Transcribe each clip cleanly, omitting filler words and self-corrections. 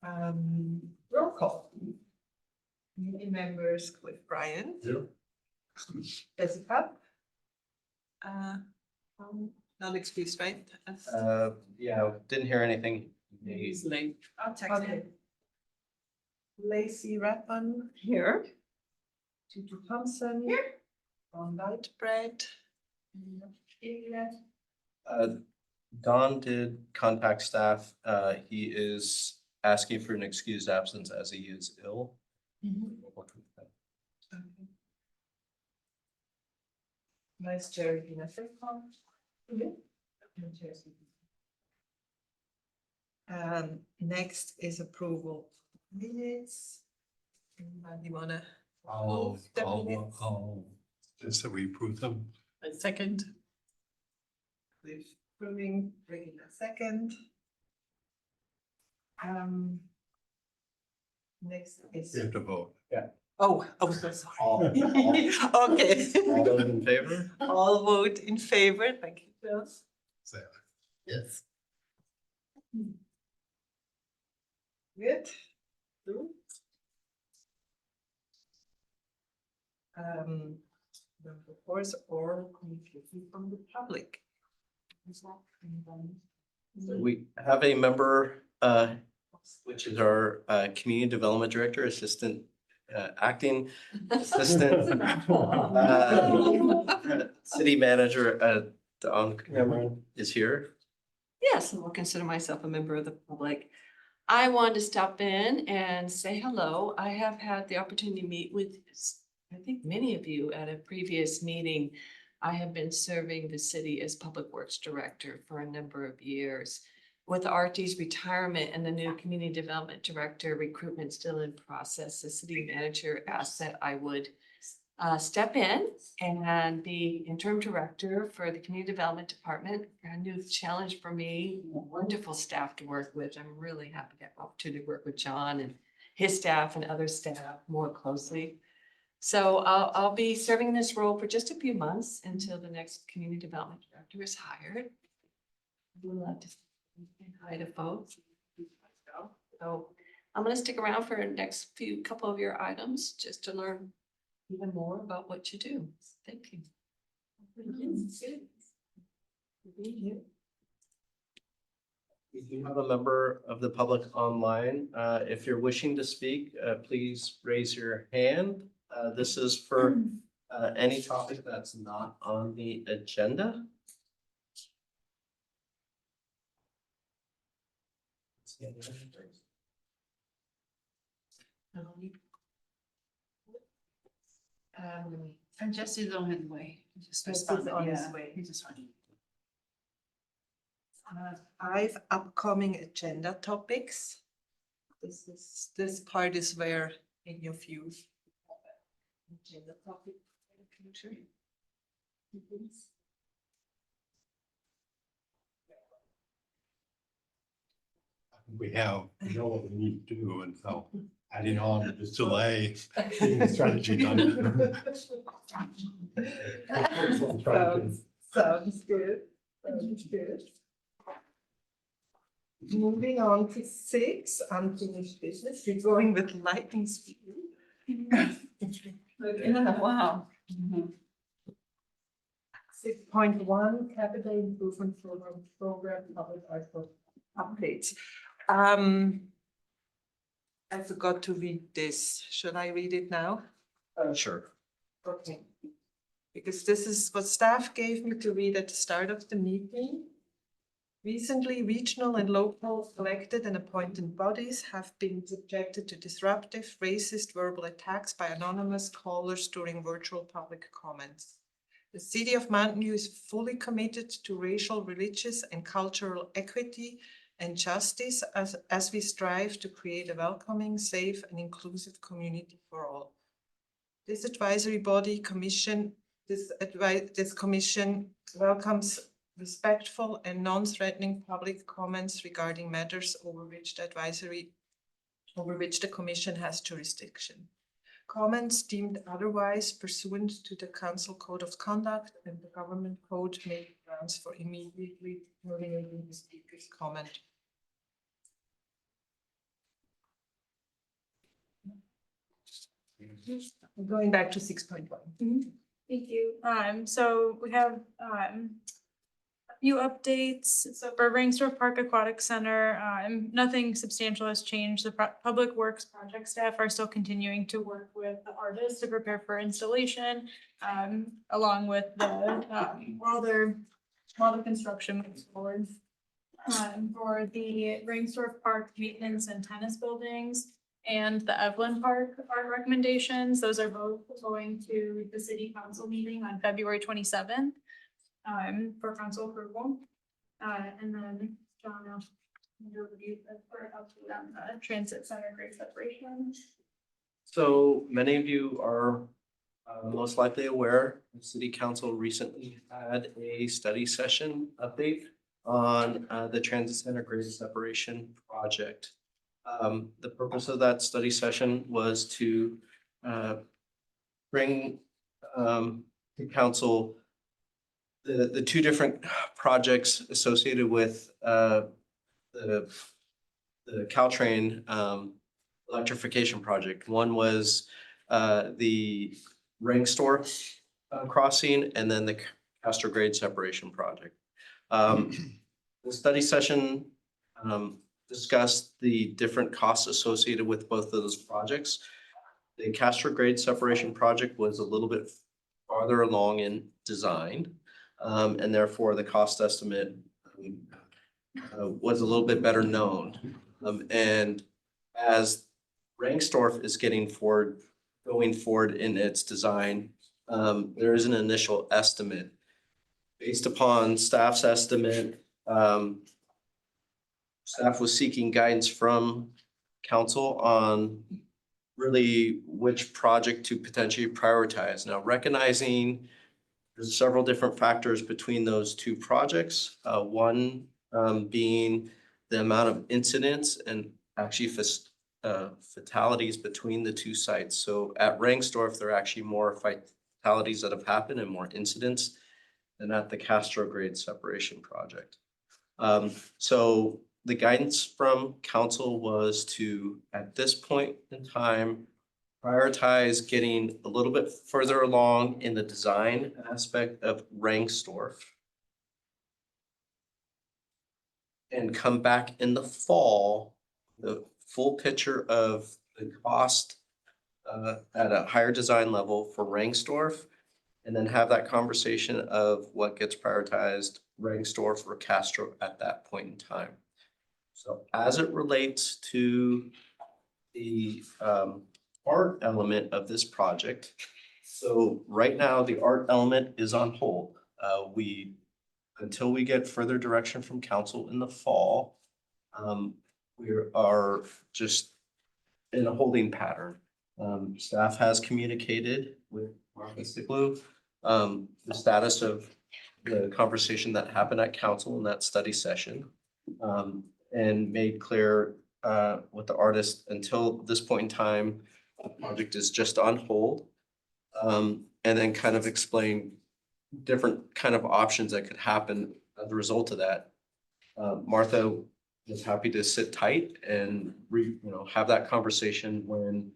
Roll call. Committee members Cliff Bryan. Here. Jessica. Not excused, right? Yeah, didn't hear anything. He's late. I'll text him. Lacey Rappan here. Tutu Thompson. Here. Don Lightbread. Don did contact staff. He is asking for an excused absence as he is ill. Vice Chair Dina Frickholm. Next is approval of minutes. Anybody wanna? I'll The minutes. just that we approve them. A second. Cliff approving, bringing a second. Next is. We have to vote. Oh, so sorry. All Okay. those in favor? All vote in favor. Thank you, Phil. Say Yes. Good. Of course, oral communication from the public. Is that anybody? So we have a member, which is our community development director, assistant, acting assistant, city manager, Dawn Cameron is here. Yes, and will consider myself a member of the public. I wanted to stop in and say hello. I have had the opportunity to meet with, I think, many of you at a previous meeting. I have been serving the city as Public Works Director for a number of years. With Artie's retirement and the new Community Development Director recruitment still in process, the city manager asked that I would step in and be interim director for the Community Development Department. A new challenge for me, wonderful staff to work with. I'm really happy to have the opportunity to work with John and his staff and other staff more closely. So I'll be serving this role for just a few months until the next Community Development Director is hired. I would love to say hi to folks. So I'm going to stick around for the next couple of your items just to learn even more about what you do. Thank you. We do have a member of the public online. If you're wishing to speak, please raise your hand. This is for any topic that's not on the agenda. And Jesse's on his way. He just Jesse's responded, on his yeah, way. He just went. 5 upcoming agenda topics. This part is where any of you have an agenda topic for the future. We know what we need to do, and so adding on to this delay, getting the strategy done. Sounds good. Sounds good. Moving on to 6, unfinished business. We're going with lightning speed. Wow. 6.1 capital improvement program public art updates. I forgot to read this. Should I read it now? Sure. Okay. Because this is what staff gave me to read at the start of the meeting. Recently, regional and local elected and appointed bodies have been subjected to disruptive, racist verbal attacks by anonymous callers during virtual public comments. The City of Mountain View is fully committed to racial, religious, and cultural equity and justice as we strive to create a welcoming, safe, and inclusive community for all. This advisory body commission, this commission welcomes respectful and non-threatening public comments regarding matters over which the commission has jurisdiction. Comments deemed otherwise pursuant to the Council Code of Conduct and the Government Code may be grounds for immediately terminating the speaker's comment. Going back to 6.1. Thank you. So we have, a few updates. So for Rangsdorf Park Aquatic Center, nothing substantial has changed. The Public Works project staff are still continuing to work with the artists to prepare for installation, along with the, while the construction moves forward. For the Rangsdorf Park maintenance and tennis buildings and the Evelyn Park art recommendations, those are both going to the city council meeting on February 27th for council approval. And then John, I'll hand over to you for update on the transit center grade separation. So many of you are most likely aware, the city council recently had a study session update on the transit center grade separation project. The purpose of that study session was to bring to council the two different projects associated with the Caltrain electrification project. One was the Rangsdorf crossing, and then the Castro grade separation project. The study session discussed the different costs associated with both of those projects. The Castro grade separation project was a little bit farther along in design, and therefore the cost estimate was a little bit better known. And as Rangsdorf is going forward in its design, there is an initial estimate based upon staff's estimate. Staff was seeking guidance from council on really which project to potentially prioritize. Now, recognizing there's several different factors between those two projects. One being the amount of incidents and actually fatalities between the two sites. So at Rangsdorf, there are actually more fatalities that have happened and more incidents than at the Castro grade separation project. So the guidance from council was to, at this point in time, prioritize getting a little bit further along in the design aspect of Rangsdorf and come back in the fall, the full picture of the cost at a higher design level for Rangsdorf, and then have that conversation of what gets prioritized, Rangsdorf or Castro at that point in time. So as it relates to the art element of this project, so right now the art element is on hold. Until we get further direction from council in the fall, we are just in a holding pattern. Staff has communicated with Martha Sticklew the status of the conversation that happened at council in that study session, and made clear with the artist until this point in time, the project is just on hold. And then kind of explain different kind of options that could happen as a result of that. Martha is happy to sit tight and have that conversation when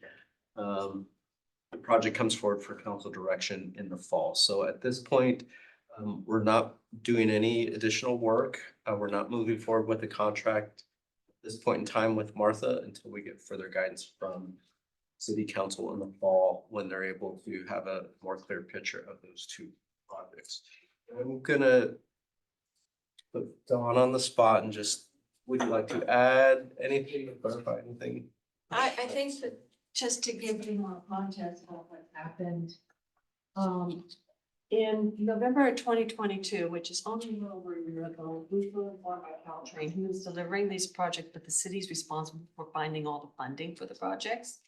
the project comes forward for council direction in the fall. So at this point, we're not doing any additional work. We're not moving forward with the contract at this point in time with Martha until we get further guidance from city council in the fall when they're able to have a more clear picture of those two projects. I'm gonna put Dawn on the spot and just, would you like to add anything, clarify anything? I think that just to give you more context of what happened. In November of 2022, which is only a little over a year ago, we were informed by Caltrain, who is delivering this project, but the city's responsible for finding all the funding for the projects.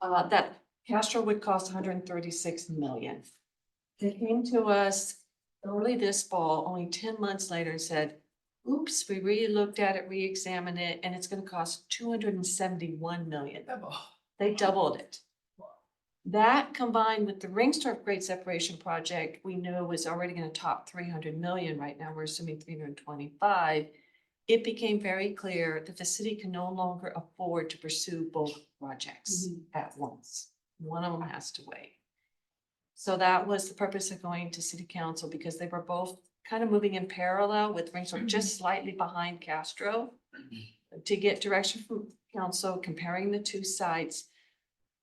That Castro would cost 136 million. They came to us early this fall, only 10 months later, and said, oops, we really looked at it, re-examined it, and it's gonna cost 271 million. They doubled it. That combined with the Rangsdorf grade separation project, we know was already gonna top 300 million. Right now, we're assuming 325. It became very clear that the city can no longer afford to pursue both projects at once. One of them has to wait. So that was the purpose of going to city council, because they were both kind of moving in parallel, with Ringstorf just slightly behind Castro. To get direction from council comparing the two sites,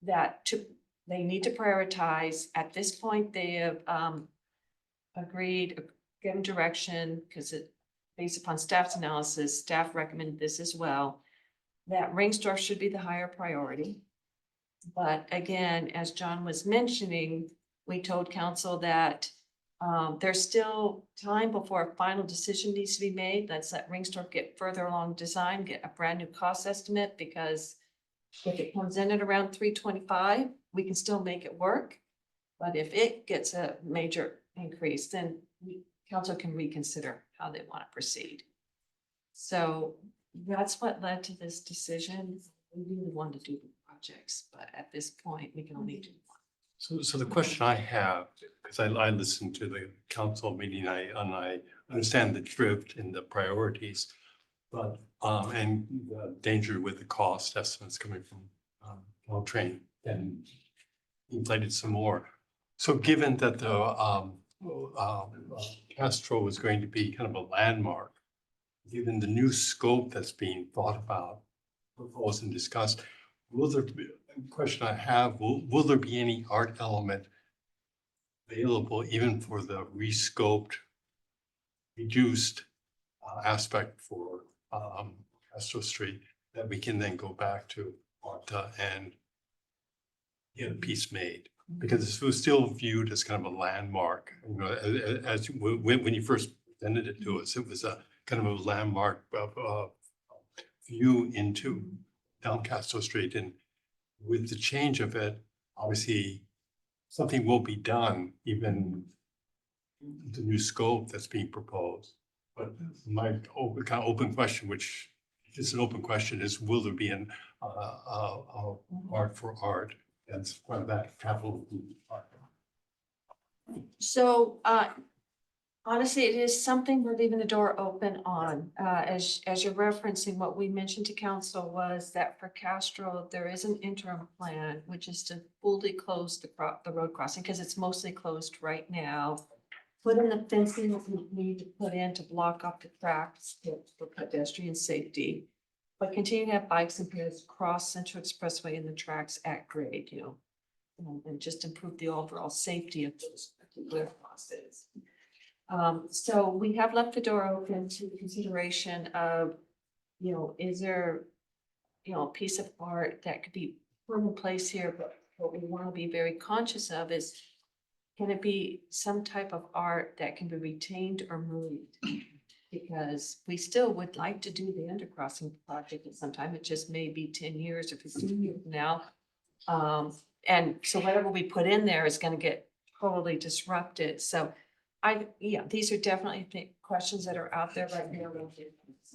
they need to prioritize. At this point, they have agreed, given direction, because based upon staff's analysis, staff recommended this as well, that Ringstorf should be the higher priority. But again, as John was mentioning, we told council that there's still time before a final decision needs to be made. Let's let Ringstorf get further along design, get a brand new cost estimate, because if it comes in at around 325, we can still make it work. But if it gets a major increase, then council can reconsider how they want to proceed. So that's what led to this decision. We really wanted to do the projects, but at this point, we can only do one. So the question I have, because I listened to the council meeting, and I understand the drift in the priorities, but, and the danger with the cost estimates coming from, Caltrain, and inflated some more. So given that the, Castro is going to be kind of a landmark, given the new scope that's being thought about, proposed and discussed, will there be, question I have, will there be any art element available even for the rescoped, reduced aspect for Castro Street that we can then go back to Marta and get a piece made? Because this was still viewed as kind of a landmark, you know, as when you first presented it to us, it was a kind of a landmark view into down Castro Street. And with the change of it, obviously something will be done, even the new scope that's being proposed. But my kind of open question, which is an open question, is will there be an art for art? That's part of that capital. So, honestly, it is something we're leaving the door open on. As you're referencing, what we mentioned to council was that for Castro, there is an interim plan, which is to fully close the road crossing, because it's mostly closed right now. Put in the fencing that we need to put in to block off the tracks for pedestrian safety. But continue to have bikes and pedestrians cross Central Expressway in the tracks at grade, and just improve the overall safety of those particular crosses. So we have left the door open to the consideration of, is there, a piece of art that could be put in place here, but what we want to be very conscious of is, can it be some type of art that can be retained or moved? Because we still would like to do the undercrossing project at some time. It just may be 10 years or 15 years from now. And so whatever we put in there is going to get totally disrupted. So these are definitely questions that are out there right now.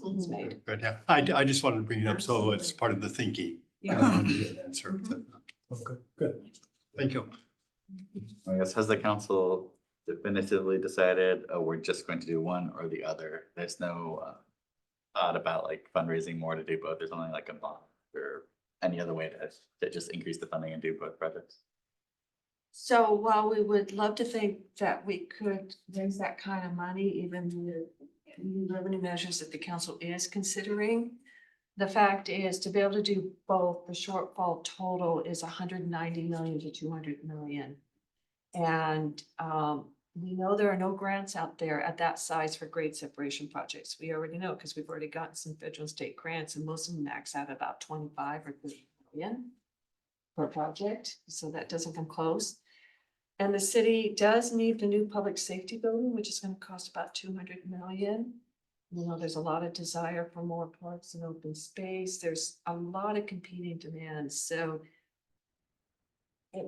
It's made. But yeah, I just wanted to bring it up, so it's part of the thinking. Yeah. Answer. Okay, good. Thank you. I guess, has the council definitively decided, oh, we're just going to do one or the other? There's no thought about like fundraising more to do both. There's only like a bond or any other way to just increase the funding and do both projects. So while we would love to think that we could raise that kind of money, even with new revenue measures that the council is considering, the fact is, to be able to do both, the shortfall total is 190 million to 200 million. And we know there are no grants out there at that size for grade separation projects. We already know, because we've already gotten some federal and state grants, and most of them max out about 25 or 30 million per project. So that doesn't come close. And the city does need the new public safety building, which is going to cost about 200 million. There's a lot of desire for more parks and open space. There's a lot of competing demands. So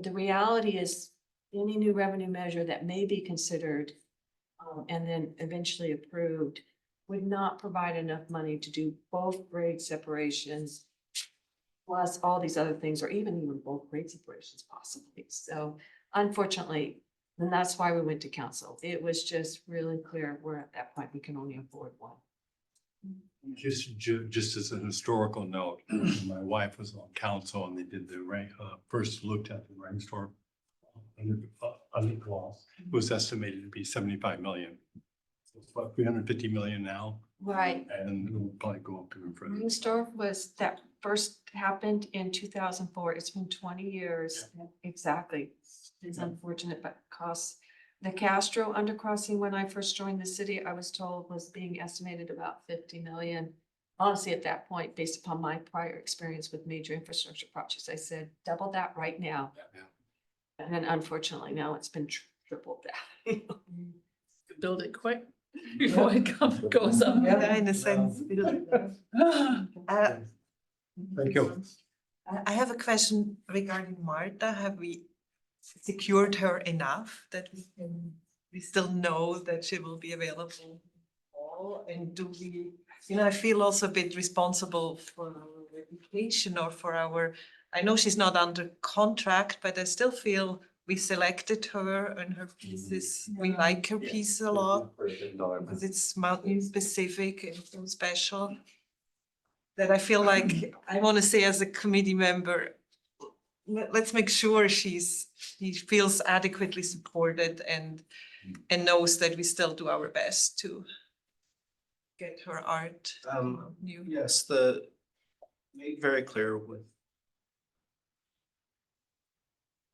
the reality is, any new revenue measure that may be considered and then eventually approved would not provide enough money to do both grade separations plus all these other things, or even both grade separations possibly. So unfortunately, and that's why we went to council. It was just really clear we're at that point, we can only afford one. Just as an historical note, my wife was on council and they did the first looked at the rainstorm underclass. It was estimated to be 75 million. So it's about 350 million now, Right. and it'll probably go up even further. Rainstorm was that first happened in 2004. It's been 20 years. Exactly. It's unfortunate, but costs. The Castro undercrossing, when I first joined the city, I was told was being estimated about 50 million. Honestly, at that point, based upon my prior experience with major infrastructure projects, I said, double that right now. Yeah. And then unfortunately, now it's been tripled that. Build it quick before it goes up. Yeah, in a sense. Uh, Thank you. I have a question regarding Marta. Have we secured her enough that we still know that she will be available in the fall? And do we, I feel also a bit responsible for our reputation or for our, I know she's not under contract, but I still feel we selected her and her pieces. We like her piece a lot because it's mountain specific and so special. That I feel like I want to say as a committee member, let's make sure she feels adequately supported and knows that we still do our best to get her art new. Yes, made very clear with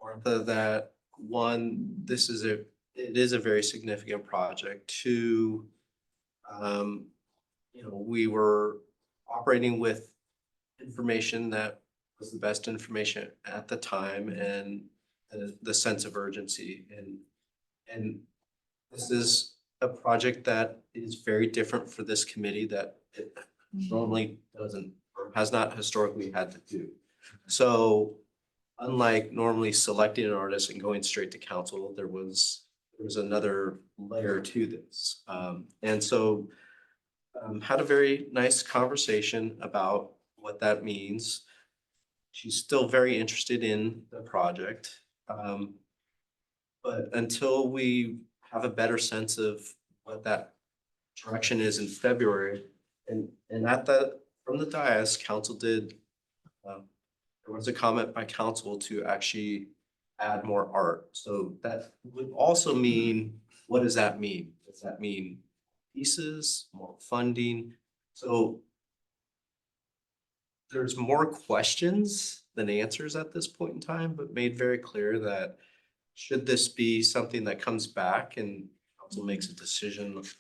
Martha that one, it is a very significant project. Two, we were operating with information that was the best information at the time and the sense of urgency and this is a project that is very different for this committee that it normally doesn't or has not historically had to do. So unlike normally selecting an artist and going straight to council, there was another layer to this. And so had a very nice conversation about what that means. She's still very interested in the project. But until we have a better sense of what that direction is in February, and from the dais, council did, there was a comment by council to actually add more art. So that would also mean, what does that mean? Does that mean pieces, more funding? So there's more questions than answers at this point in time, but made very clear that should this be something that comes back and council makes a decision that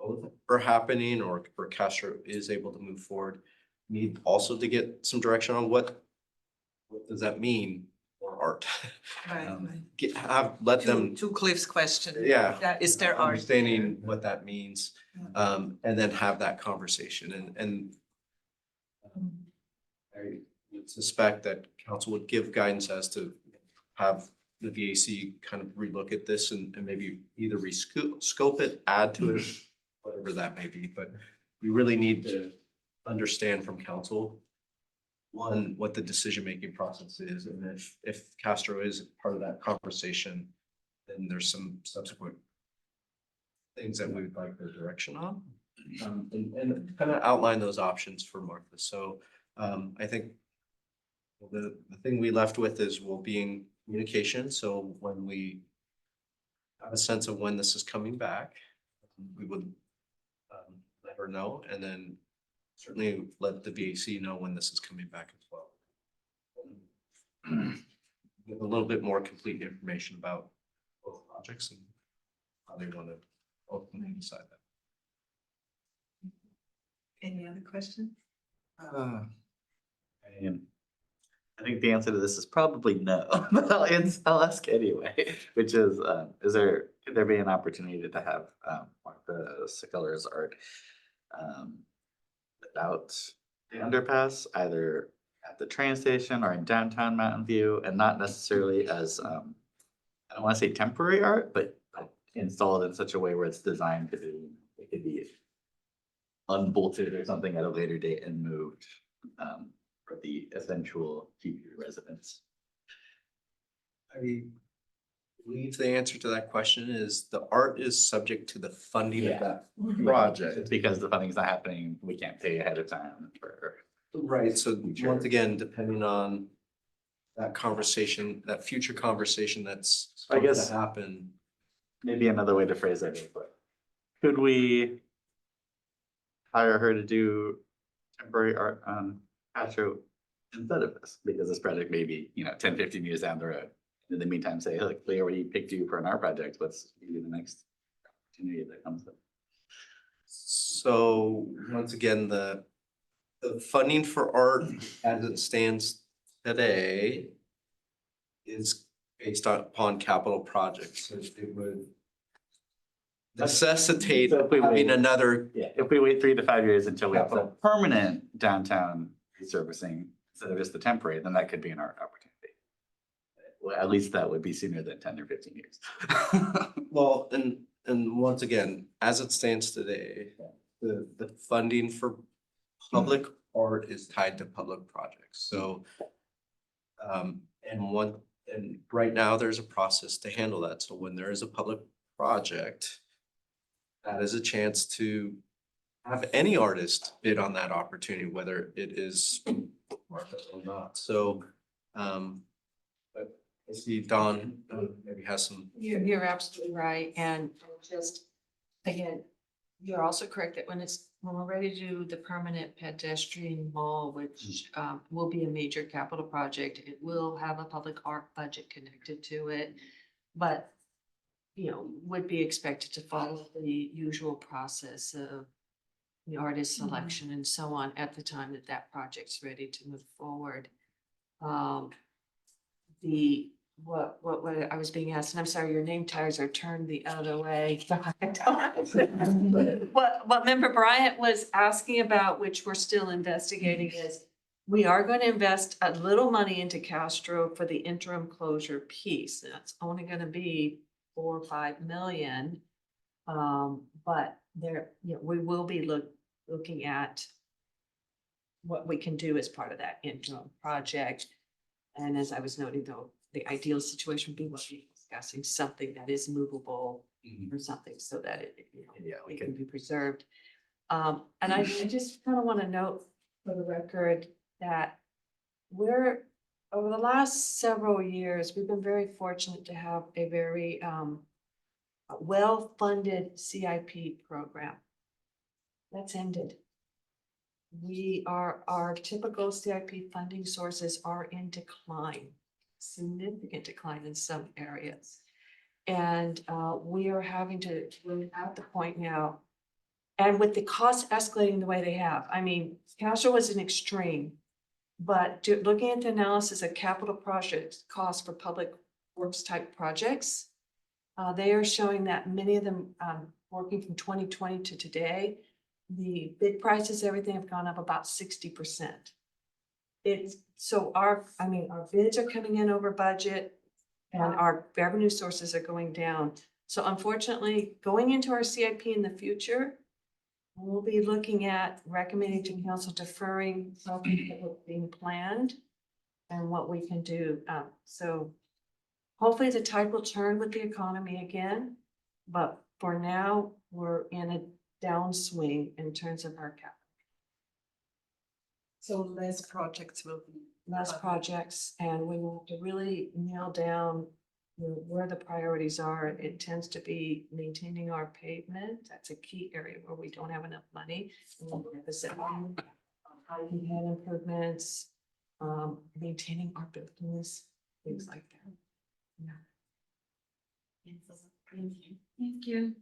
both are happening or Castro is able to move forward, need also to get some direction on what does that mean for art? Right. Let them, To Cliff's question. yeah. Is there art? Understanding what that means, and then have that conversation and I would suspect that council would give guidance as to have the VAC kind of relook at this and maybe either scope it, add to it, whatever that may be, but we really need to understand from council, one, what the decision-making process is, and if Castro is part of that conversation, then there's some subsequent things that we would like their direction on. And kind of outline those options for Martha. So I think the thing we left with is we'll be in communication. So when we have a sense of when this is coming back, we would let her know and then certainly let the VAC know when this is coming back as well. With a little bit more complete information about both projects and how they want to ultimately decide that. Any other questions? I think the answer to this is probably no, but I'll ask anyway, which is could there be an opportunity to have Martha Sekuller's art without the underpass, either at the train station or in downtown Mountain View, and not necessarily as I don't want to say temporary art, but installed in such a way where it's designed to be, it could be unbolted or something at a later date and moved for the eventual future residents. believe the answer to that question is the art is subject to the funding of Yeah. that It's project. because the funding's not happening, we can't pay ahead of time for. Right, so Sure. once again, depending on that conversation, that future conversation that's I going to guess- happen. Maybe another way to phrase it is, but could we hire her to do temporary art on Castro instead of this? Because this project may be, 10, 15 years down the road. In the meantime, say, look, we already picked you for an art project, what's maybe the next opportunity that comes up? So once again, the funding for art as it stands today is based upon capital projects. So it would necessitate So if we having wait- another, Yeah, if we wait 3 to 5 years until we have the Capital. permanent downtown resurfacing instead of just the temporary, then that could be an art opportunity. Well, at least that would be sooner than 10 or 15 years. well, and once again, as it stands today, the funding for public art is tied to public projects, so. And right now, there's a process to handle that, so when there is a public project, that is a chance to have any artist bid on that opportunity, whether it is market or not, so, but I see Don maybe has some. You're absolutely right, and just, again, you're also correct that when we're ready to do the permanent pedestrian mall, which will be a major capital project, it will have a public art budget connected to it. But, would be expected to follow the usual process of the artist selection and so on at the time that that project's ready to move forward. What I was being asked, and I'm sorry, your name tags are turned the other way. What Member Bryant was asking about, which we're still investigating, is we are going to invest a little money into Castro for the interim closure piece. That's only going to be 4 or 5 million. But there, we will be looking at what we can do as part of that interim project. And as I was noting, though, the ideal situation would be what we're discussing, something that is movable or something so that it can be preserved. And I just kind of want to note for the record that over the last several years, we've been very fortunate to have a very well-funded CIP program. That's ended. Our typical CIP funding sources are in decline, significant decline in some areas. And we are having to, we're at the point now, and with the costs escalating the way they have, I mean, Castro was an extreme, but looking at the analysis of capital projects costs for public works type projects, they are showing that many of them working from 2020 to today, the bid prices, everything have gone up about 60%. Our bids are coming in over budget and our revenue sources are going down. So unfortunately, going into our CIP in the future, we'll be looking at recommending to council deferring something that was being planned and what we can do. So hopefully the tide will turn with the economy again, but for now, we're in a downswing in terms of our capital. So less projects will be. Less projects, and we will have to really nail down where the priorities are. It tends to be maintaining our pavement. That's a key area where we don't have enough money. Hiking head improvements, maintaining our buildings, things like that. Thank you.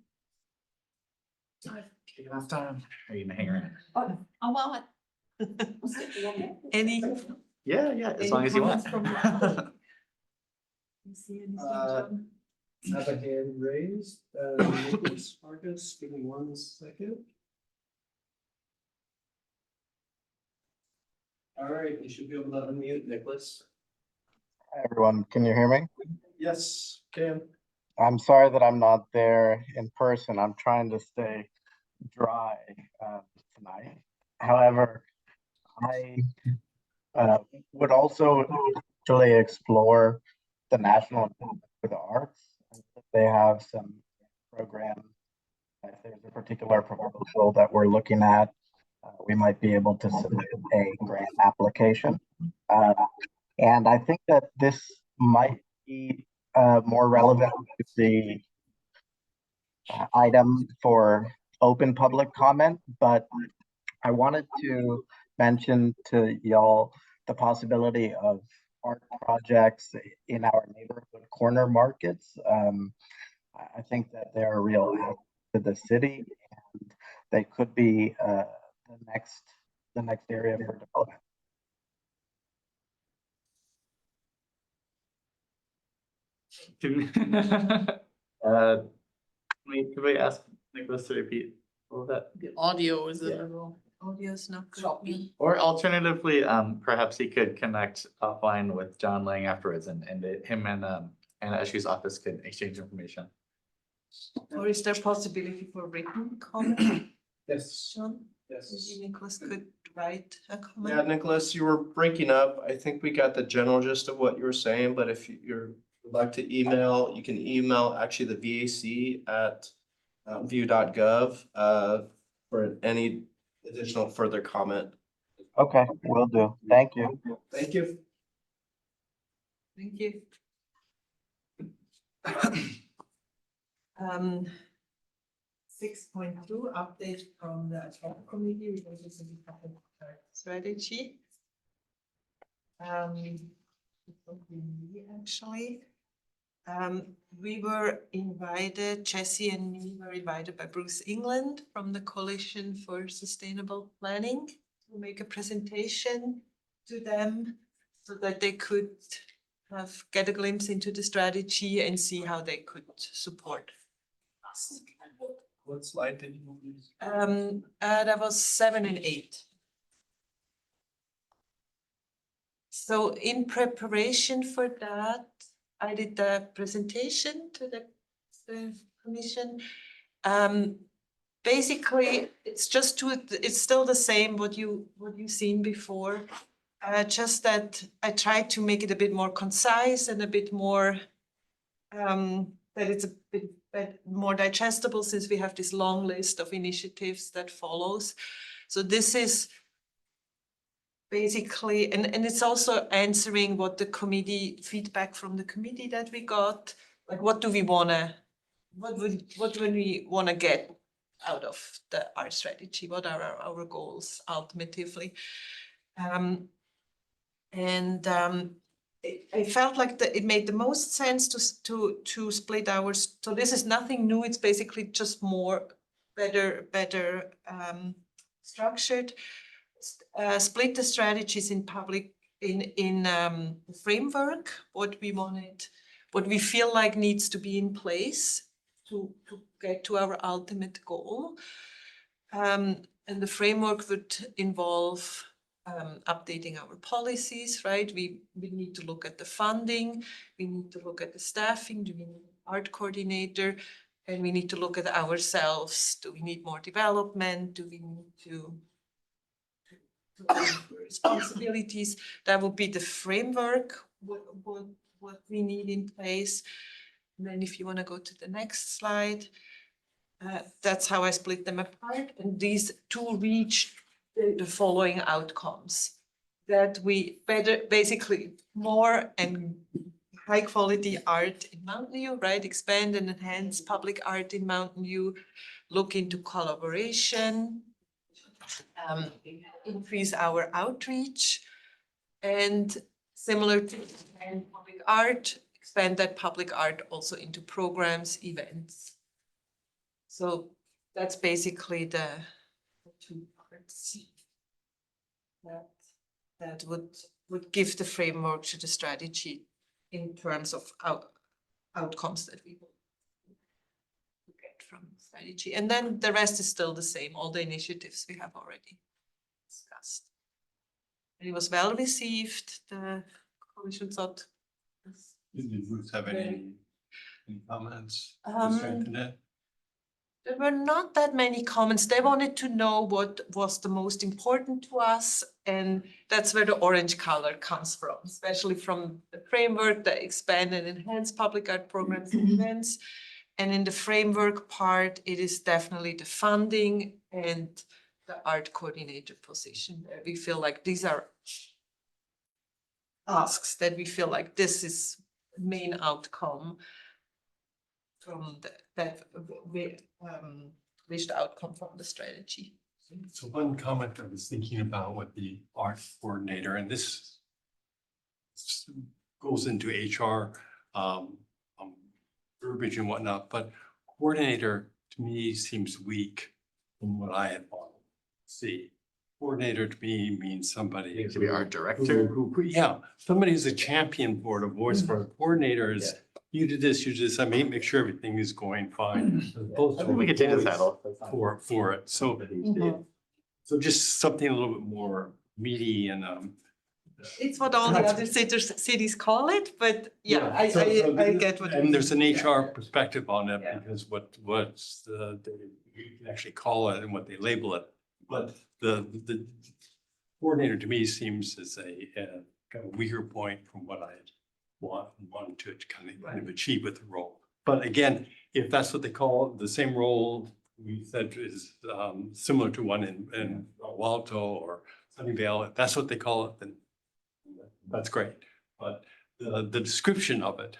Enough time. Are you gonna hang around? Oh, well, Any? Yeah, as long as you want. Have a hand raised, Nicholas Marcus, give me 1 second. All right, you should be able to unmute Nicholas. Hi, everyone. Can you hear me? Yes, Cam. I'm sorry that I'm not there in person. I'm trying to stay dry tonight. However, I would also actually explore the national endowment for the arts they have some programs. If there's a particular proposal that we're looking at, we might be able to submit a grant application. And I think that this might be more relevant to the item for open public comment, but I wanted to mention to y'all the possibility of art projects in our neighborhood corner markets. I think that they're a real asset to the city, and they could be the next area for development. Could we ask Nicholas to repeat all of that? The audio is a Yeah. little Audio's not good. choppy. Or alternatively, perhaps he could connect offline with John Lang afterwards and him and Anna Eshu's office could exchange information. Or is there possibility for written comment, Yes. John? Yes. Maybe Nicholas could write a Yeah, comment. Nicholas, you were breaking up. I think we got the general gist of what you were saying, but if would like to email, you can email actually the VAC at view.gov for any additional further comment. Okay, will do. Thank you. Thank you. Thank you. 6.2 update from the ad hoc committee related to the public art strategy. It will be me, actually. We were invited, Jesse and me were invited by Bruce England from the Coalition for Sustainable Planning to make a presentation to them so that they could get a glimpse into the strategy and see how they could support us. What slide did you use? That was 7 and 8. So in preparation for that, I did the presentation to the commission. Basically, it's just it's still the same what you've seen before. Just that I tried to make it a bit more concise and a bit more that it's a bit more digestible, since we have this long list of initiatives that follows. So this is basically, and it's also answering what the committee feedback from the committee that we got, like what do we wanna, what do we wanna get out of the art strategy? What are our goals ultimately? I felt like it made the most sense to split ours. So this is nothing new. It's basically just better structured. Split the strategies in the framework, what we feel like needs to be in place to get to our ultimate goal. And the framework would involve updating our policies, right? We need to look at the funding, we need to look at the staffing, do we need an art coordinator, and we need to look at ourselves. Do we need more development? Do we need to responsibilities? That would be the framework, what we need in place. And then if you want to go to the next slide, that's how I split them apart. And these two reach the following outcomes: that we basically more and high quality art in Mountain View, right? Expand and enhance public art in Mountain View, look into collaboration, increase our outreach, and similar to public art, expand that public art also into programs, events. So that's basically the two parts that would give the framework to the strategy in terms of outcomes that we will get from strategy. And then the rest is still the same, all the initiatives we have already discussed. And it was well received. The commission thought. Did Ruth have any comments to strengthen it? There were not that many comments. They wanted to know what was the most important to us, and that's where the orange color comes from, especially from the framework, the expand and enhance public art programs and events. And in the framework part, it is definitely the funding and the art coordinator position. We feel like these are asks that we feel like this is main outcome from that wished outcome from the strategy. So one comment I was thinking about with the art coordinator, and this goes into HR, verbiage and whatnot, but coordinator to me seems weak from what I had thought. See, coordinator to me means somebody. It could be art director. Yeah, somebody who's a champion for it, a voice for it. Coordinator is, you do this, you do this, I mean, make sure everything is going fine. as opposed I to think we a could change the voice title. For it, so, so just something a little bit more meaty and, It's what all the other cities call it, but yeah, I get what. and there's an you're saying. HR perspective on it, Yeah. because what's the, you can actually call it and what they label it. But the coordinator to me seems as a kind of weaker point from what I wanted to kind of achieve with the role. But again, if that's what they call it, the same role we said is similar to one in Walto or Sunnyvale, if that's what they call it, then that's great. But the description of it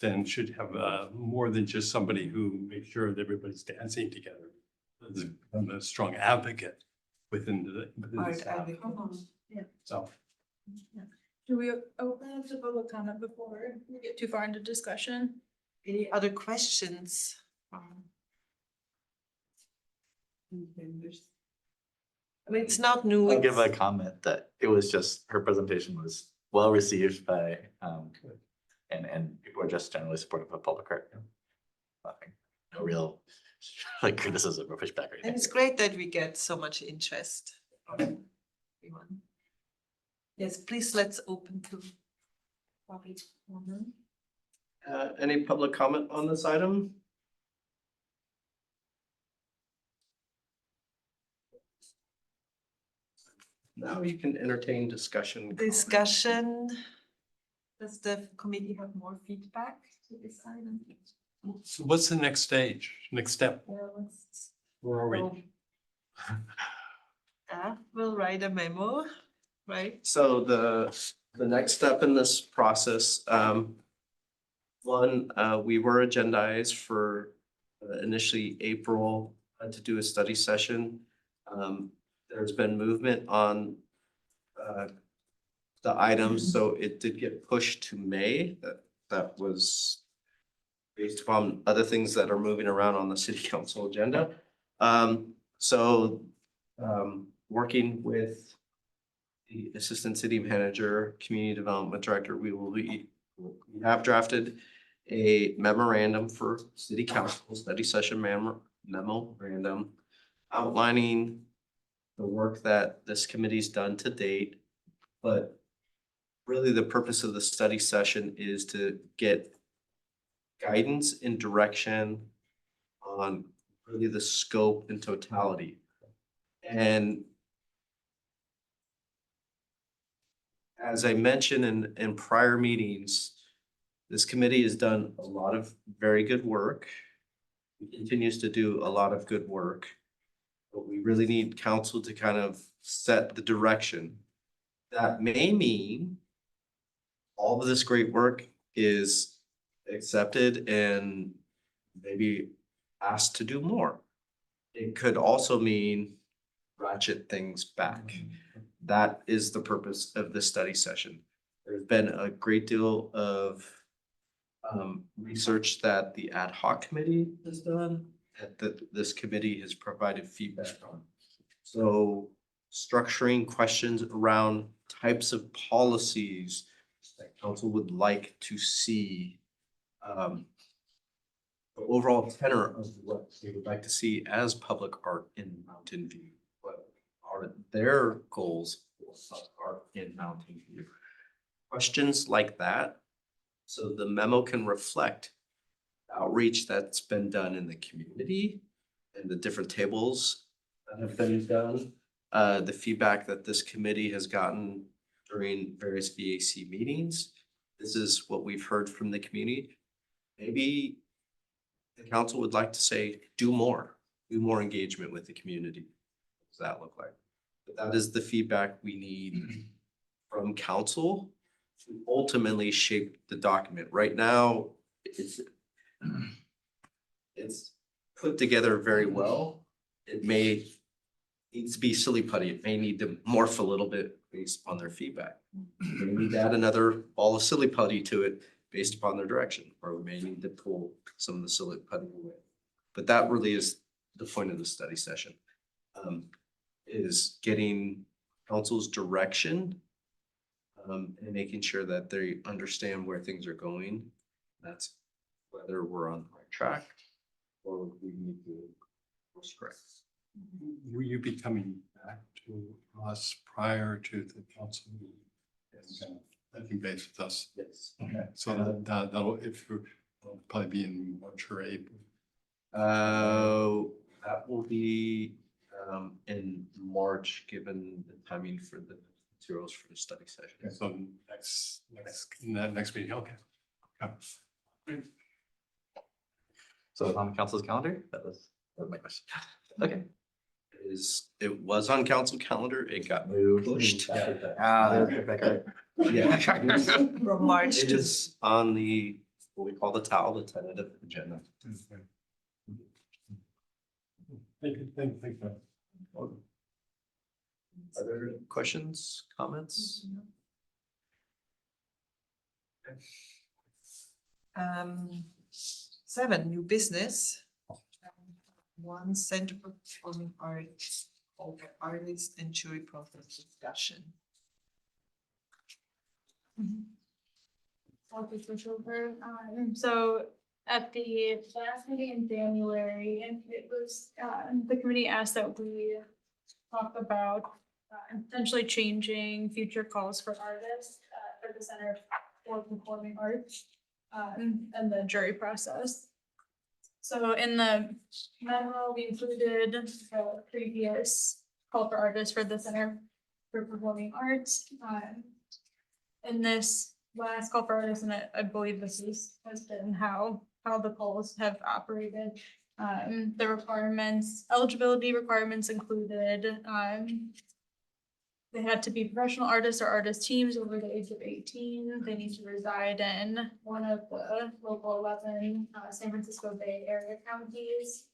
then should have more than just somebody who makes sure that everybody's dancing together. I'm a strong advocate within the Art staff. advocate. So, Do we open up to public comment before we get too far into discussion? Any other questions? I mean, it's not new. I'll give a it's- comment that it was just, her presentation was well received by, and people are just generally supportive of public art. Nothing, no real like criticism or pushback or And anything. it's great that we get so much interest from everyone. Yes, please, let's open to public comment. Any public comment on this item? Now you can entertain discussion. Discussion. Does the committee have more feedback to this item? so what's the next stage, next step? Where are we? Well, Staff will write a memo, right? So the next step in this process, one, we were agendized for initially April to do a study session. There's been movement on the items, so it did get pushed to May. That was based upon other things that are moving around on the city council agenda. Working with the assistant city manager, community development director, we have drafted a memorandum for city council study session memorandum outlining the work that this committee's done to date. But really the purpose of the study session is to get guidance and direction on really the scope and totality. And as I mentioned in prior meetings, this committee has done a lot of very good work. It continues to do a lot of good work. But we really need council to kind of set the direction. That may mean all of this great work is accepted and maybe asked to do more. It could also mean ratchet things back. That is the purpose of this study session. There's been a great deal of research that the ad hoc committee has done, that this committee has provided feedback on. So structuring questions around types of policies that council would like to see. The overall tenor of what they would like to see as public art in Mountain View. What are their goals for public art in Mountain View? Questions like that, so the memo can reflect outreach that's been done in the community and the different tables that have been done, the feedback that this committee has gotten during various VAC meetings. This is what we've heard from the community. Maybe the council would like to say, do more engagement with the community. What does that look like? But that is the feedback we need from council to ultimately shape the document. Right now, it's put together very well. It may needs to be silly putty. It may need to morph a little bit based on their feedback. We may need to add another ball of silly putty to it based upon their direction, or we may need to pull some of the silly putty away. But that really is the point of the study session, is getting council's direction and making sure that they understand where things are going. That's whether we're on the right track or we need to course correct. Will you be coming back to us prior to the council meeting? Yes. And touching base with us. Yes. Okay, so that'll, if you're, it'll probably be in March or April. That will be in March, given the timing for the materials for the study session. Okay, so next meeting, okay. Yeah. So on council's calendar, that was my question. Okay. It was on council calendar, it got pushed. Yeah. From March It to is on the, what we call the TAL, the tentative agenda. Thank you. Are there questions, comments? um 7, new business. One Center for Performing Arts, over artist and jury process discussion. Okay, so Silver, so at the last meeting in January, and it was, the committee asked that we talk about potentially changing future calls for artists, for the Center for Performing Arts, and the jury process. So in the memo, we included the previous call for artists for the Center for Performing Arts. In this last call for artists, and I believe this has been how the calls have operated. The requirements, eligibility requirements included, they had to be professional artists or artist teams over the age of 18. They need to reside in one of the local 11 San Francisco Bay Area counties.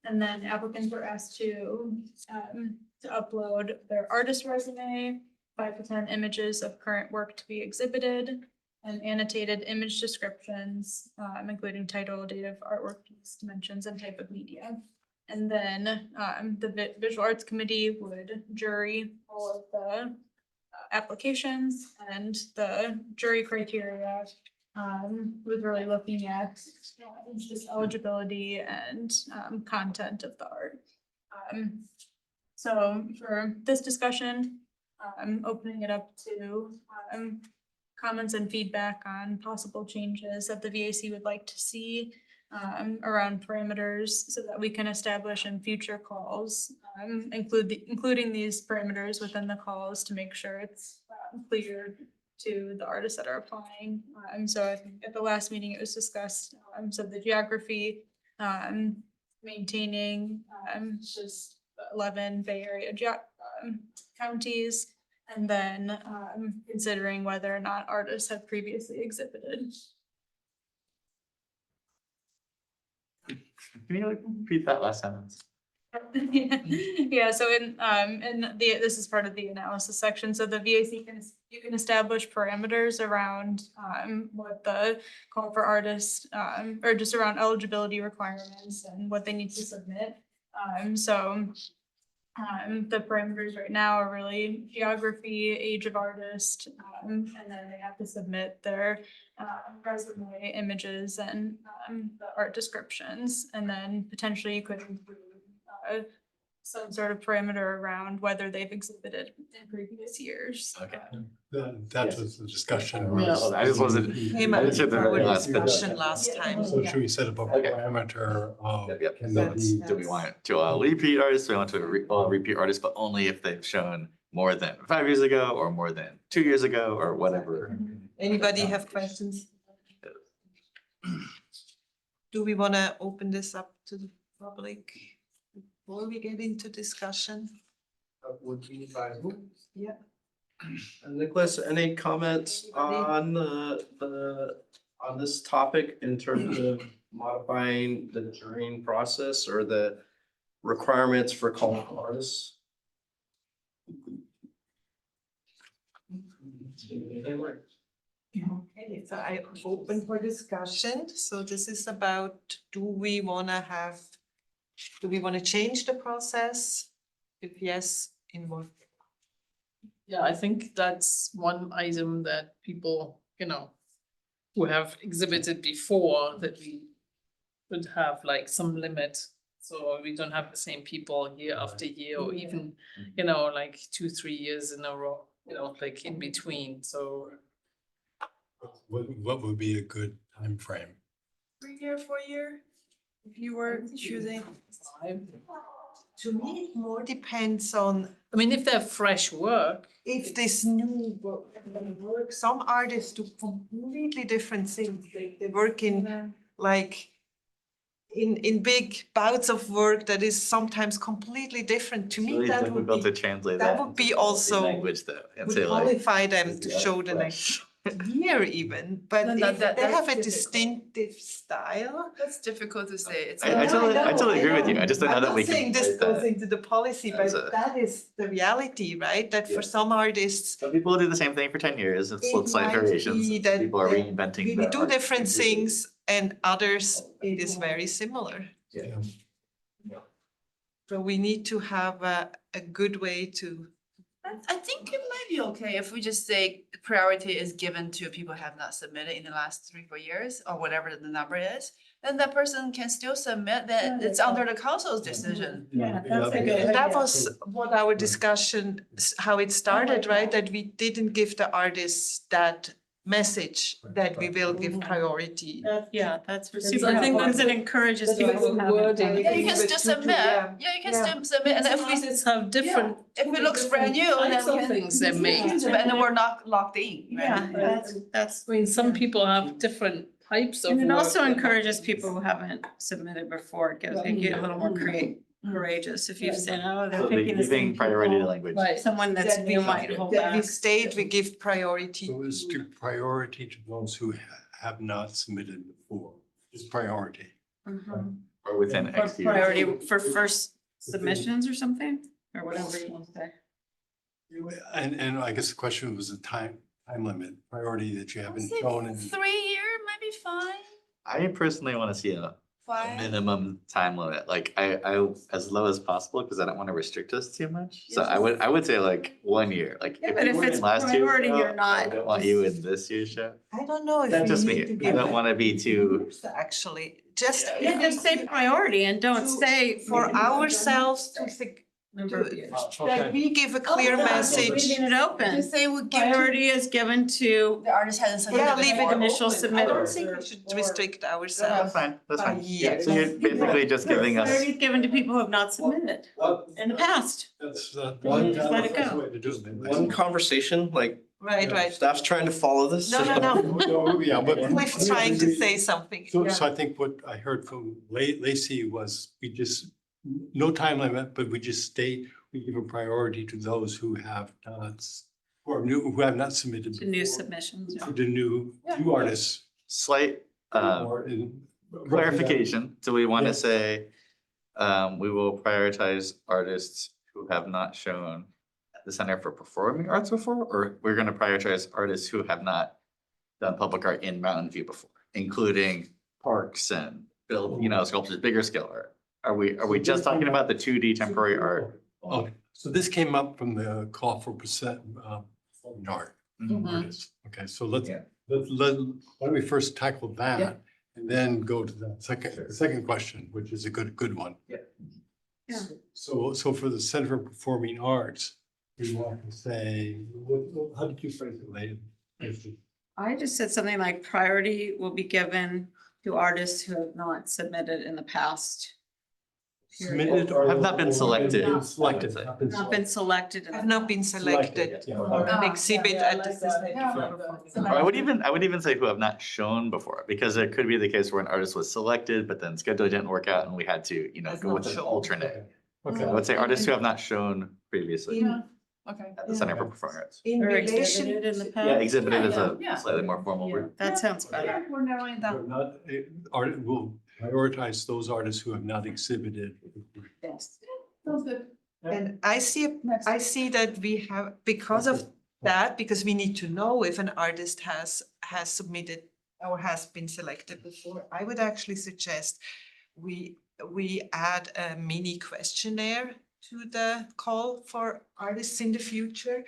And then applicants were asked to upload their artist resume, 5 to 10 images of current work to be exhibited, and annotated image descriptions, including title, date of artwork, piece, dimensions, and type of media. And then the Visual Arts Committee would jury all of the applications, and the jury criteria was really looking at just eligibility and content of the art. So for this discussion, I'm opening it up to comments and feedback on possible changes that the VAC would like to see around parameters, so that we can establish in future calls, including these parameters within the calls to make sure it's clear to the artists that are applying. So I think at the last meeting it was discussed, so the geography, maintaining just 11 Bay Area counties, and then considering whether or not artists have previously exhibited. Can you repeat that last sentence? Yeah, so in this is part of the analysis section, so the VAC you can establish parameters around what the call for artists or just around eligibility requirements and what they need to submit. The parameters right now are really geography, age of artist, and then they have to submit their resume, images, and the art descriptions. And then potentially you could include some sort of parameter around whether they've exhibited in previous years. Okay. That was the discussion. Well, I just wasn't- Came I up didn't hear with the very our last bit. discussion last time. So should we set up a Okay. parameter of? Yep, yep. can there be- Do we want to all repeat artists? Do we want to all repeat artists, but only if they've shown more than 5 years ago or more than 2 years ago or whatever? Anybody have questions? Do we want to open this up to the public before we get into discussion? Would be advisable. Yeah. Nicholas, any comments on on this topic in terms of modifying the jurying process or the requirements for calling artists? Okay, so I open for discussion. So this is about, do we want to change the process? If yes, in what? Yeah, I think that's one item that people, who have exhibited before, that we would have like some limit. So we don't have the same people year after year, or even, like 2-3 years in a row, like in between, so. What would be a good time frame? 3 year, 4 year? If you were choosing? I To me, it more depends on mean, if they're fresh work, if this new work, some artists do completely different things. They work in like in big bouts of work that is sometimes completely different. To It's me, really that difficult to would be, translate that that. would be into also- Language though, and would say like. qualify them is to the show art the next fresh? year even. But Then if that- they have a that's difficult. distinctive style. That's difficult to say. It's. I Yeah, totally agree with you. I just don't know that we I'm not saying can. this write goes that. into the policy, but as a- that is the reality, right? That for Yeah. some artists, Some people do the same thing for 10 years. It's It slight might variations. be that People are they reinventing. really the do art different completely. things, and others, it is very similar. Yeah. So we need to have a good way to, I think it might be okay if we just say priority is given to people who have not submitted in the last 3-4 years, or whatever the number is. Then that person can still submit, that it's under the council's decision. and that was what our discussion, how it started, right? That we didn't give the artists that message that we will give priority. That's super I think helpful. it encourages That's people who the haven't wording. done it. Yeah, you can Leave it still to- submit, yeah. yeah, you can Yeah. still submit, and if we, artists have different. if it looks brand new, then types of we can. things they make. And then we're not locked in, right? That's. I mean, some people have different types of And it work also that- encourages people who haven't submitted before, it gives, they get a little more courageous if you've said, oh, they're So they picking the same giving priority to people. language. Right. Someone that's That new we- might hold That we back. state, we give priority. So it's to priority to those who have not submitted before, just priority. Mhm. Or within Or X years. priority for first submissions or something, or whatever you want to say. And I guess the question was the time limit, priority that you I'd haven't say shown in. 3 year might be fine, I personally want to see a 5. minimum time limit, like I as low as possible, because I don't want to restrict us too much. So I would say like 1 year, like Yeah, if but you if were it's in last year's priority, show, you're I not- don't want you in this year's show. I don't know if That's we just need to me. I give. don't want to be too. Actually, just. Yeah, just say priority and don't To- say. For ourselves to think, Number of years. that we give a clear Yeah, message. Leaving it open. Just say we give to Priority is given to the artist hasn't submitted. Yeah, leave it before. initial I don't submitters. think we should restrict That's ourselves. fine, that's by fine. year. So you're basically just giving us. Priority is given to people who have not submitted in the past. That's One- that's let it the go. way to do it. One conversation, like Right, right. staff's trying to follow this. No, no, no. No, yeah, but. Cliff's trying to say something. So I think what I heard from Lacey was we just, no time limit, but we just state, we give a priority to those who have not, who have not submitted. To new before, submissions. To the new artists. Slight or in- clarification, do we want Yeah. to say, we will prioritize artists who have not shown at the Center for Performing Arts before, or we're gonna prioritize artists who have not done public art in Mountain View before, including parks and build, sculptures, bigger scale art? Are we just talking about the 2D temporary art? Oh, so this came up from the call for percent, art. Mhm. artists. Okay, so let's, Yeah. why don't we first tackle Yeah. that and then go to the second question, which is a good one. Yeah. Yeah. So for the Center for Performing Arts, we want to say, how did you phrase it, Leighton? I just said something like priority will be given to artists who have not submitted in the past. Submitted or? Have not been selected. Been Selected. Not been selected. Have not been selected for an exhibit at the Society for Performing I Arts. would even say who have not shown before, because it could be the case where an artist was selected, but then schedule didn't work out and we had to, Has go not with an shown. alternate. Okay. I would say artists who have not shown previously In, Okay. at the Center for Performing Arts. in Or relation, exhibited in the Yeah, past. exhibited is a Yeah. slightly more formal Yeah, word. that sounds better. We're narrowing We're down. not, we'll prioritize those artists who have not exhibited. Yes. Sounds good. and I see that we have, because of that, because we need to know if an artist has submitted or has been selected before, I would actually suggest we add a mini questionnaire to the call for artists in the future.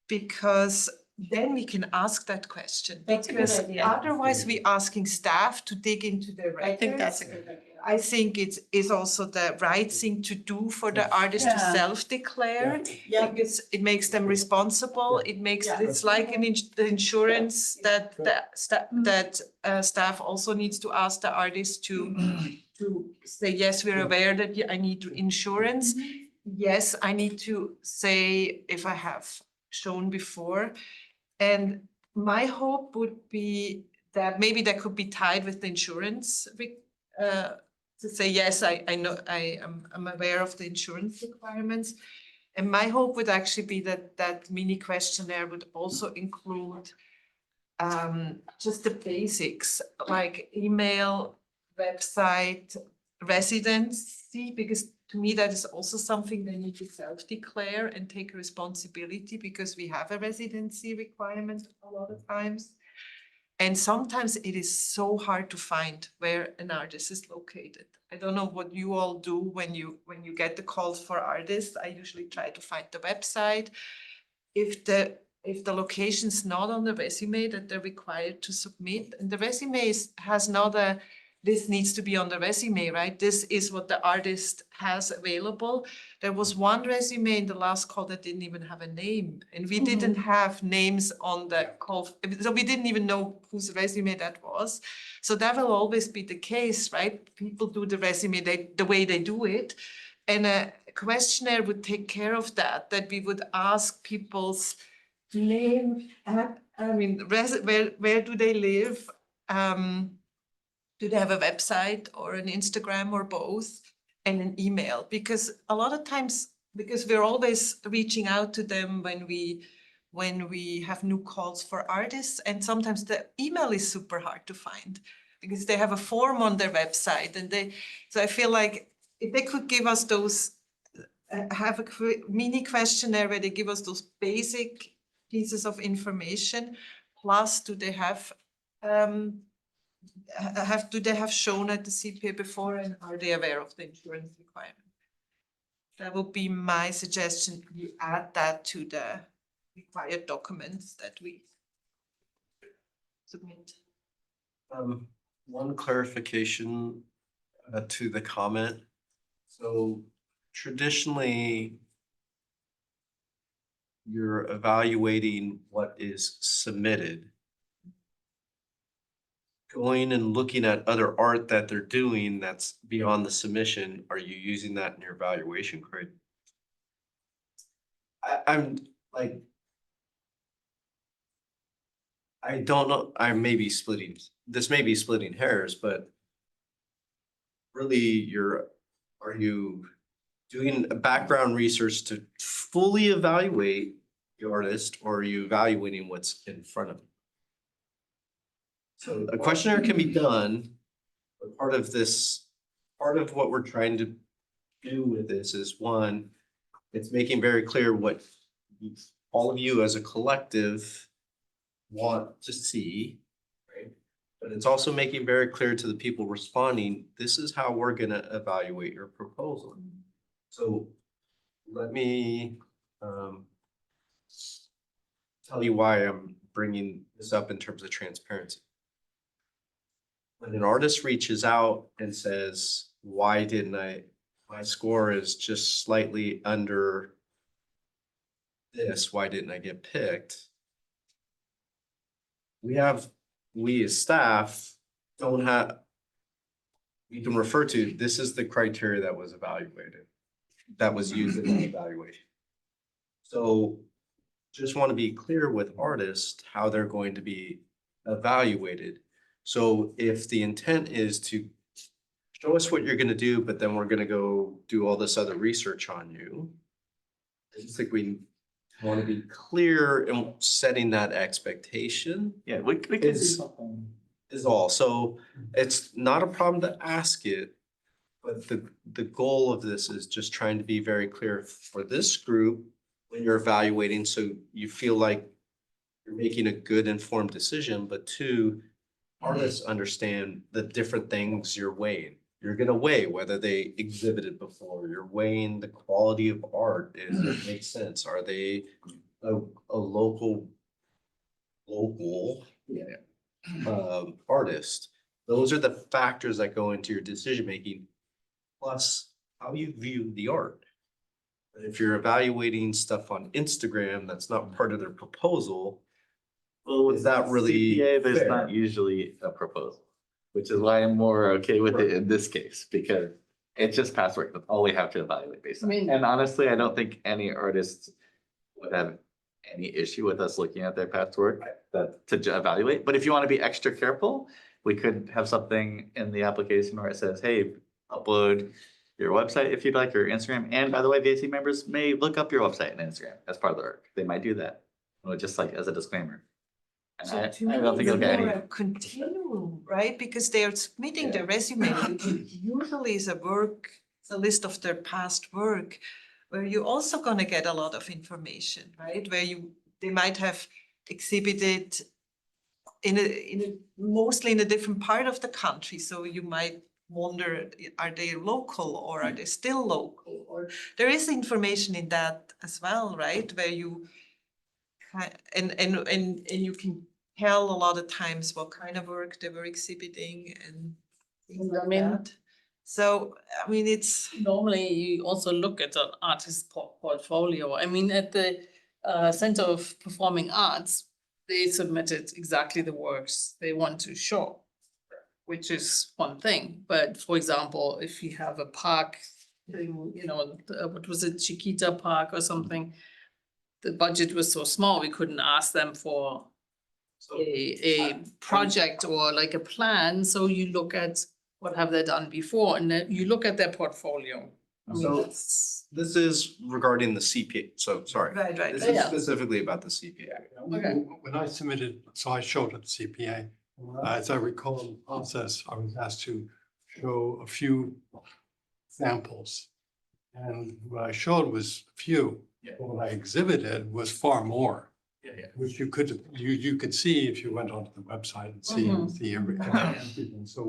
Because then we can ask that question, That's a good because idea. otherwise we asking staff to dig into their records. I think that's a good idea. I think it is also the right thing to do for the artist to Yeah. self-declare. Yeah. Because it makes them responsible, it makes, Yeah. it's like the insurance that staff also needs to ask the artist to say, yes, we're aware that I need insurance. Yes, I need to say if I have shown before. And my hope would be that maybe that could be tied with the insurance, to say, yes, I know, I'm aware of the insurance requirements. And my hope would actually be that mini questionnaire would also include just the basics, like email, website, residency, because to me, that is also something they need to self-declare and take responsibility, because we have a residency requirement a lot of times. And sometimes it is so hard to find where an artist is located. I don't know what you all do when you get the calls for artists. I usually try to find the website. If the location's not on the resume that they're required to submit, and the resume has not a, this needs to be on the resume, right? This is what the artist has available. There was one resume in the last call that didn't even have a name, and we didn't have names on the call. So we didn't even know whose resume that was. So that will always be the case, right? People do the resume the way they do it. And a questionnaire would take care of that, that we would ask people's name, where do they live? Do they have a website or an Instagram or both, and an email? Because a lot of times, because we're always reaching out to them when we have new calls for artists, and sometimes the email is super hard to find because they have a form on their website, and so I feel like if they could give us those, have a mini questionnaire where they give us those basic pieces of information, plus do they have shown at the CPA before, and are they aware of the insurance requirement? That would be my suggestion. You add that to the required documents that we submit. One clarification to the comment. So traditionally, you're evaluating what is submitted. Going and looking at other art that they're doing that's beyond the submission, are you using that in your evaluation criteria? I'm like, I don't know, this may be splitting hairs, but really are you doing a background research to fully evaluate the artist, or are you evaluating what's in front of you? So a questionnaire can be done, but part of what we're trying to do with this is, one, it's making very clear what all of you as a collective want to see, right? But it's also making very clear to the people responding, this is how we're gonna evaluate your proposal. So let me tell you why I'm bringing this up in terms of transparency. When an artist reaches out and says, why didn't I my score is just slightly under this, why didn't I get picked? We as staff don't have, we can refer to, this is the criteria that was evaluated, that was used in the evaluation. So just want to be clear with artists how they're going to be evaluated. So if the intent is to show us what you're gonna do, but then we're gonna go do all this other research on you. I just think we want to be clear in setting that expectation Yeah, we could do Is- something. is all. So it's not a problem to ask it. But the goal of this is just trying to be very clear for this group when you're evaluating, so you feel like you're making a good informed decision, but two, artists understand the different things you're weighing. You're gonna weigh whether they exhibited before, you're weighing the quality of art, is it makes sense, are they a local artist? Those are the factors that go into your decision making, plus how you view the art. But if you're evaluating stuff on Instagram that's not part of their proposal, Well, is that really CPA, there's fair? not usually a proposal, which is why I'm more okay with it in this case, because it's just past work. That's all we have to evaluate based on. I mean- And honestly, I don't think any artist would have any issue with us looking at their past work to evaluate. But if you want to be extra careful, we could have something in the application where it says, hey, upload your website if you'd like, or Instagram. And by the way, VAC members may look up your website and Instagram as part of the work. They might do that, just like as a disclaimer. And So I to me, don't think it'll it's get more any. a continuum, right? Because they are submitting their resume, which usually is a list of their past work, where you're also gonna get a lot of information, right? Where they might have exhibited mostly in a different part of the country, so you might wonder, are they local or are they still local? Or there is information in that as well, right? Where you and you can tell a lot of times what kind of work they were exhibiting and things I like mean- that. So, I mean, it's, Normally, you also look at an artist's portfolio. I mean, at the Center of Performing Arts, they submitted exactly the works they want to show, which is one thing. But for example, if you have a park, what was it, Chiquita Park or something, the budget was so small, we couldn't ask them for a project or like a plan. So you look at what have they done before, and then you look at their portfolio. I mean, So- that's, This is regarding the CPA, so sorry. right. This is Yeah. specifically about the CPA. Okay. When I submitted, so I showed at the CPA, as I recall the process, I was asked to show a few samples. And what I showed was few. Yeah. What I exhibited was far more, Yeah. which you could see if you went onto the website and see everything. So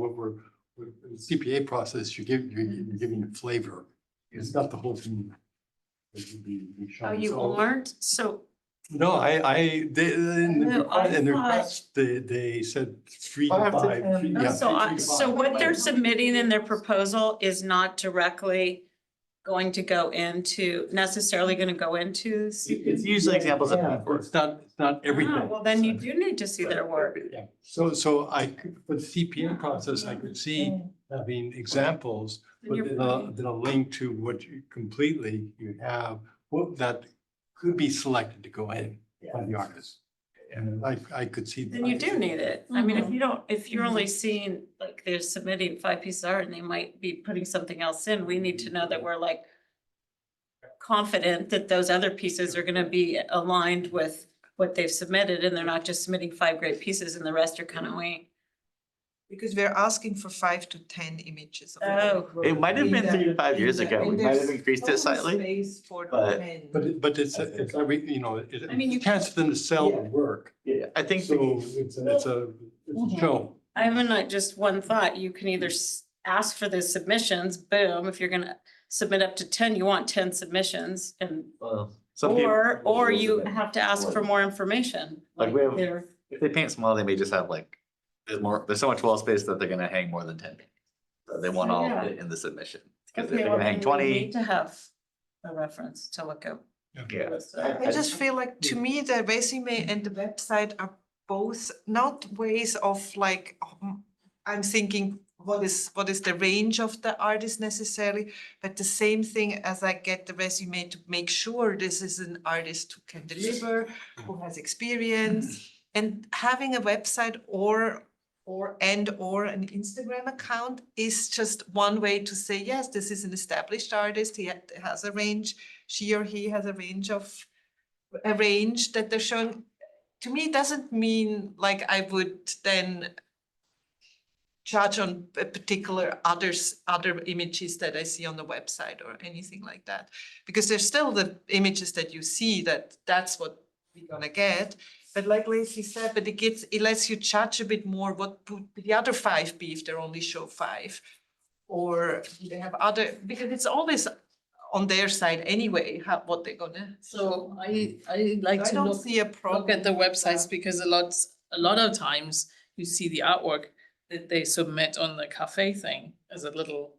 with the CPA process, you're giving a flavor. It's not the whole thing. that you'd be Oh, showing. you So- aren't? So No, in the No, I in the thought- request, they said 3 to 5 to 5. 10. Yeah, So, 3 to so 5. what they're submitting in their proposal is not directly going to go into, necessarily gonna go into. It's usually examples of. Yeah, but it's not everything. Ah, well, then you do need to see their work. Yeah, so for the CPA process, I could see having examples, Then but you're then a link to what you completely you have, what that could be selected to go in by the artist. And I could see. Then you do need it. I mean, if you're only seeing, like, they're submitting 5 pieces of art and they might be putting something else in, we need to know that we're like confident that those other pieces are gonna be aligned with what they've submitted, and they're not just submitting 5 great pieces and the rest are kind of wait. because we're asking for 5 to 10 images. of Oh. work It might have been in 3 to the- 5 years in the- ago. We and might have there's increased it total slightly. Space for the but- 10. But it's every, I mean, you a chance for them to sell the work. Yeah, I think. So it's a show. I have just one thought. You can either ask for the submissions, boom, if you're gonna submit up to 10, you want 10 submissions, and Well, some people- or you have to ask for more information. Like we have- They're- If they paint small, they may just have like, there's so much wall space that they're gonna hang more than 10 paintings. So they want all of Yeah. it in the submission. Cause if Okay, they're well, gonna hang then we 20, need to have a reference to look at. yeah. I just feel like, to me, the resume and the website are both not ways of like, I'm thinking, what is the range of the artist necessarily, but the same thing as I get the resume to make sure this is an artist who can deliver, who has experience, and having a website or an Instagram account is just one way to say, yes, this is an established artist, he has a range, she or he has a range that they're showing. To me, it doesn't mean like I would then judge on a particular other images that I see on the website or anything like that. Because there's still the images that you see that's what we're gonna get. But like Lacey said, but it lets you judge a bit more what would the other 5 be if they only show 5. Or do they have other, because it's always on their side anyway, what they're gonna. So I like I to don't look, see a problem. look at the with websites that. because a lot of times you see the artwork that they submit on the cafe thing as a little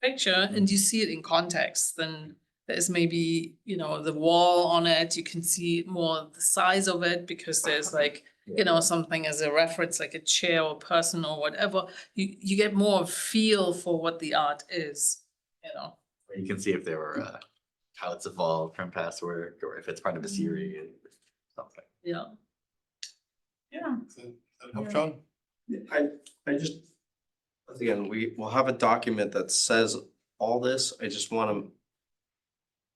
picture and you see it in context. Then there's maybe, you know, the wall on it, you can see more the size of it because there's like, you know, something as a reference, like a chair or person or whatever. You get more feel for what the art is, you know. Or you can see if they were, how it's evolved from past work, or if it's part of a series, or something. Yeah. Yeah. Does that help, John? I just, once again, we will have a document that says all this. I just want to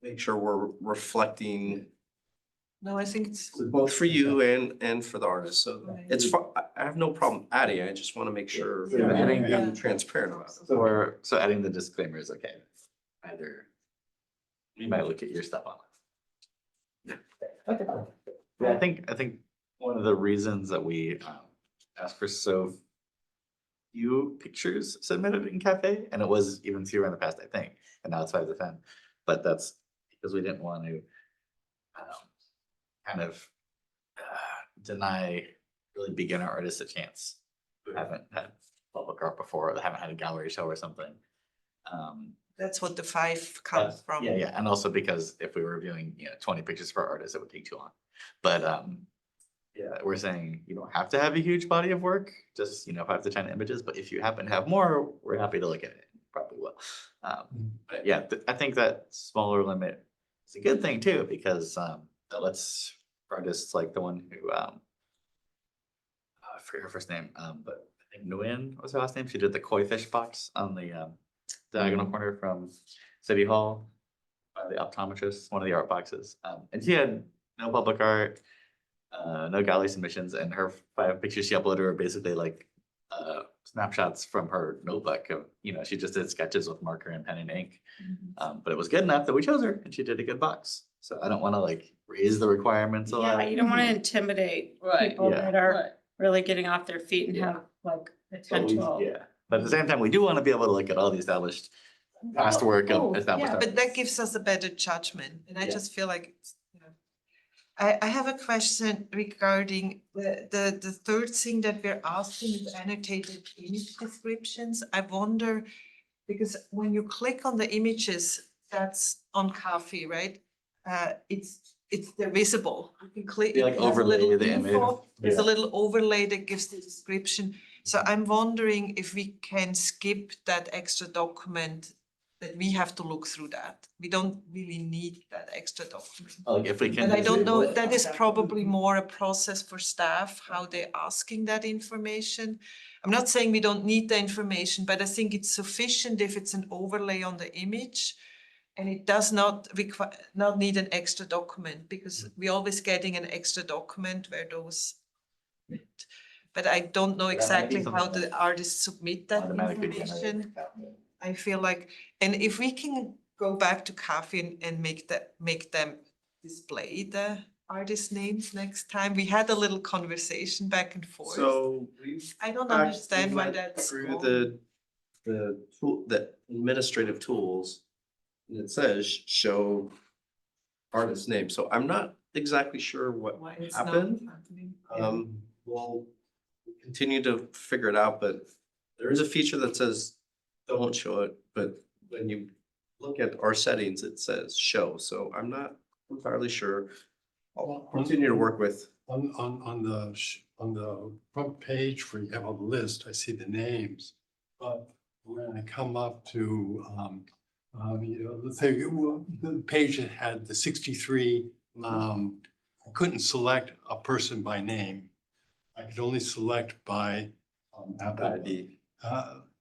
make sure we're reflecting No, I think it's. both for you and for the artist. So Right. it's, I have no problem adding. I just want to make sure Yeah, we're adding- being transparent about it. So adding the disclaimer is okay. Either we might look at your stuff on it. Yeah, I think one of the reasons that we asked for so few pictures submitted in cafe, and it was even fewer in the past, I think, and now it's 5 to 10. But that's because we didn't want to kind of deny really beginner artists a chance who haven't had public art before, or haven't had a gallery show or something. That's what the 5 comes from. Yeah, yeah, and also because if we were reviewing, 20 pictures for artists, it would take too long. But yeah, we're saying you don't have to have a huge body of work, just 5 to 10 images. But if you happen to have more, we're happy to look at it. Probably will. But yeah, I think that smaller limit is a good thing too, because that lets artists like the one who I forget her first name, but I think Nguyen was her last name. She did the koi fish box on the diagonal corner from City Hall by the optometrist, one of the art boxes. And she had no public art, no gallery submissions, and her 5 pictures she uploaded were basically like snapshots from her notebook of, she just did sketches with marker and pen and ink. But it was good enough that we chose her and she did a good box. So I don't want to like raise the requirements a Yeah, lot. you don't wanna intimidate Right. people Yeah. that are Right. really getting off their feet and Yeah. have like But we- potential. Yeah, but at the same time, we do want to be able to look at all the established past work Oh, of established. yeah, but that artists. gives us a better judgment, and I Yeah. just feel like it's, I have a question regarding the third thing that we're asking is annotated image descriptions. I wonder, because when you click on the images, that's on Cafe, right? They're visible. You can click. They, like, it has a overlay little the image. info, There's a Yeah. little overlay that gives the description. So I'm wondering if we can skip that extra document, that we have to look through that. We don't really need that extra document. Like if we can. But I don't know, disable it. that is probably more a process for staff, how they're asking that information. I'm not saying we don't need the information, but I think it's sufficient if it's an overlay on the image. And it does not need an extra document, because we're always getting an extra document where those. But I don't know That might be exactly how something the artists submit that Automatically information. generated. I feel like, and if we can go back to Cafe and make them display the artist names next time. We had a little conversation back and forth. So we've. I don't back- understand we why went that's. Through called- the administrative tools, and it says show artist name. So I'm not exactly sure what Why it's not happened. happening. We'll continue to figure it out, but there is a feature that says don't show it, but when you look at our settings, it says show, so I'm not entirely sure. I'll continue to work with. On the front page where you have a list, I see the names. But when I come up to, let's say the page that had the 63, I couldn't select a person by name. I could only select by ID.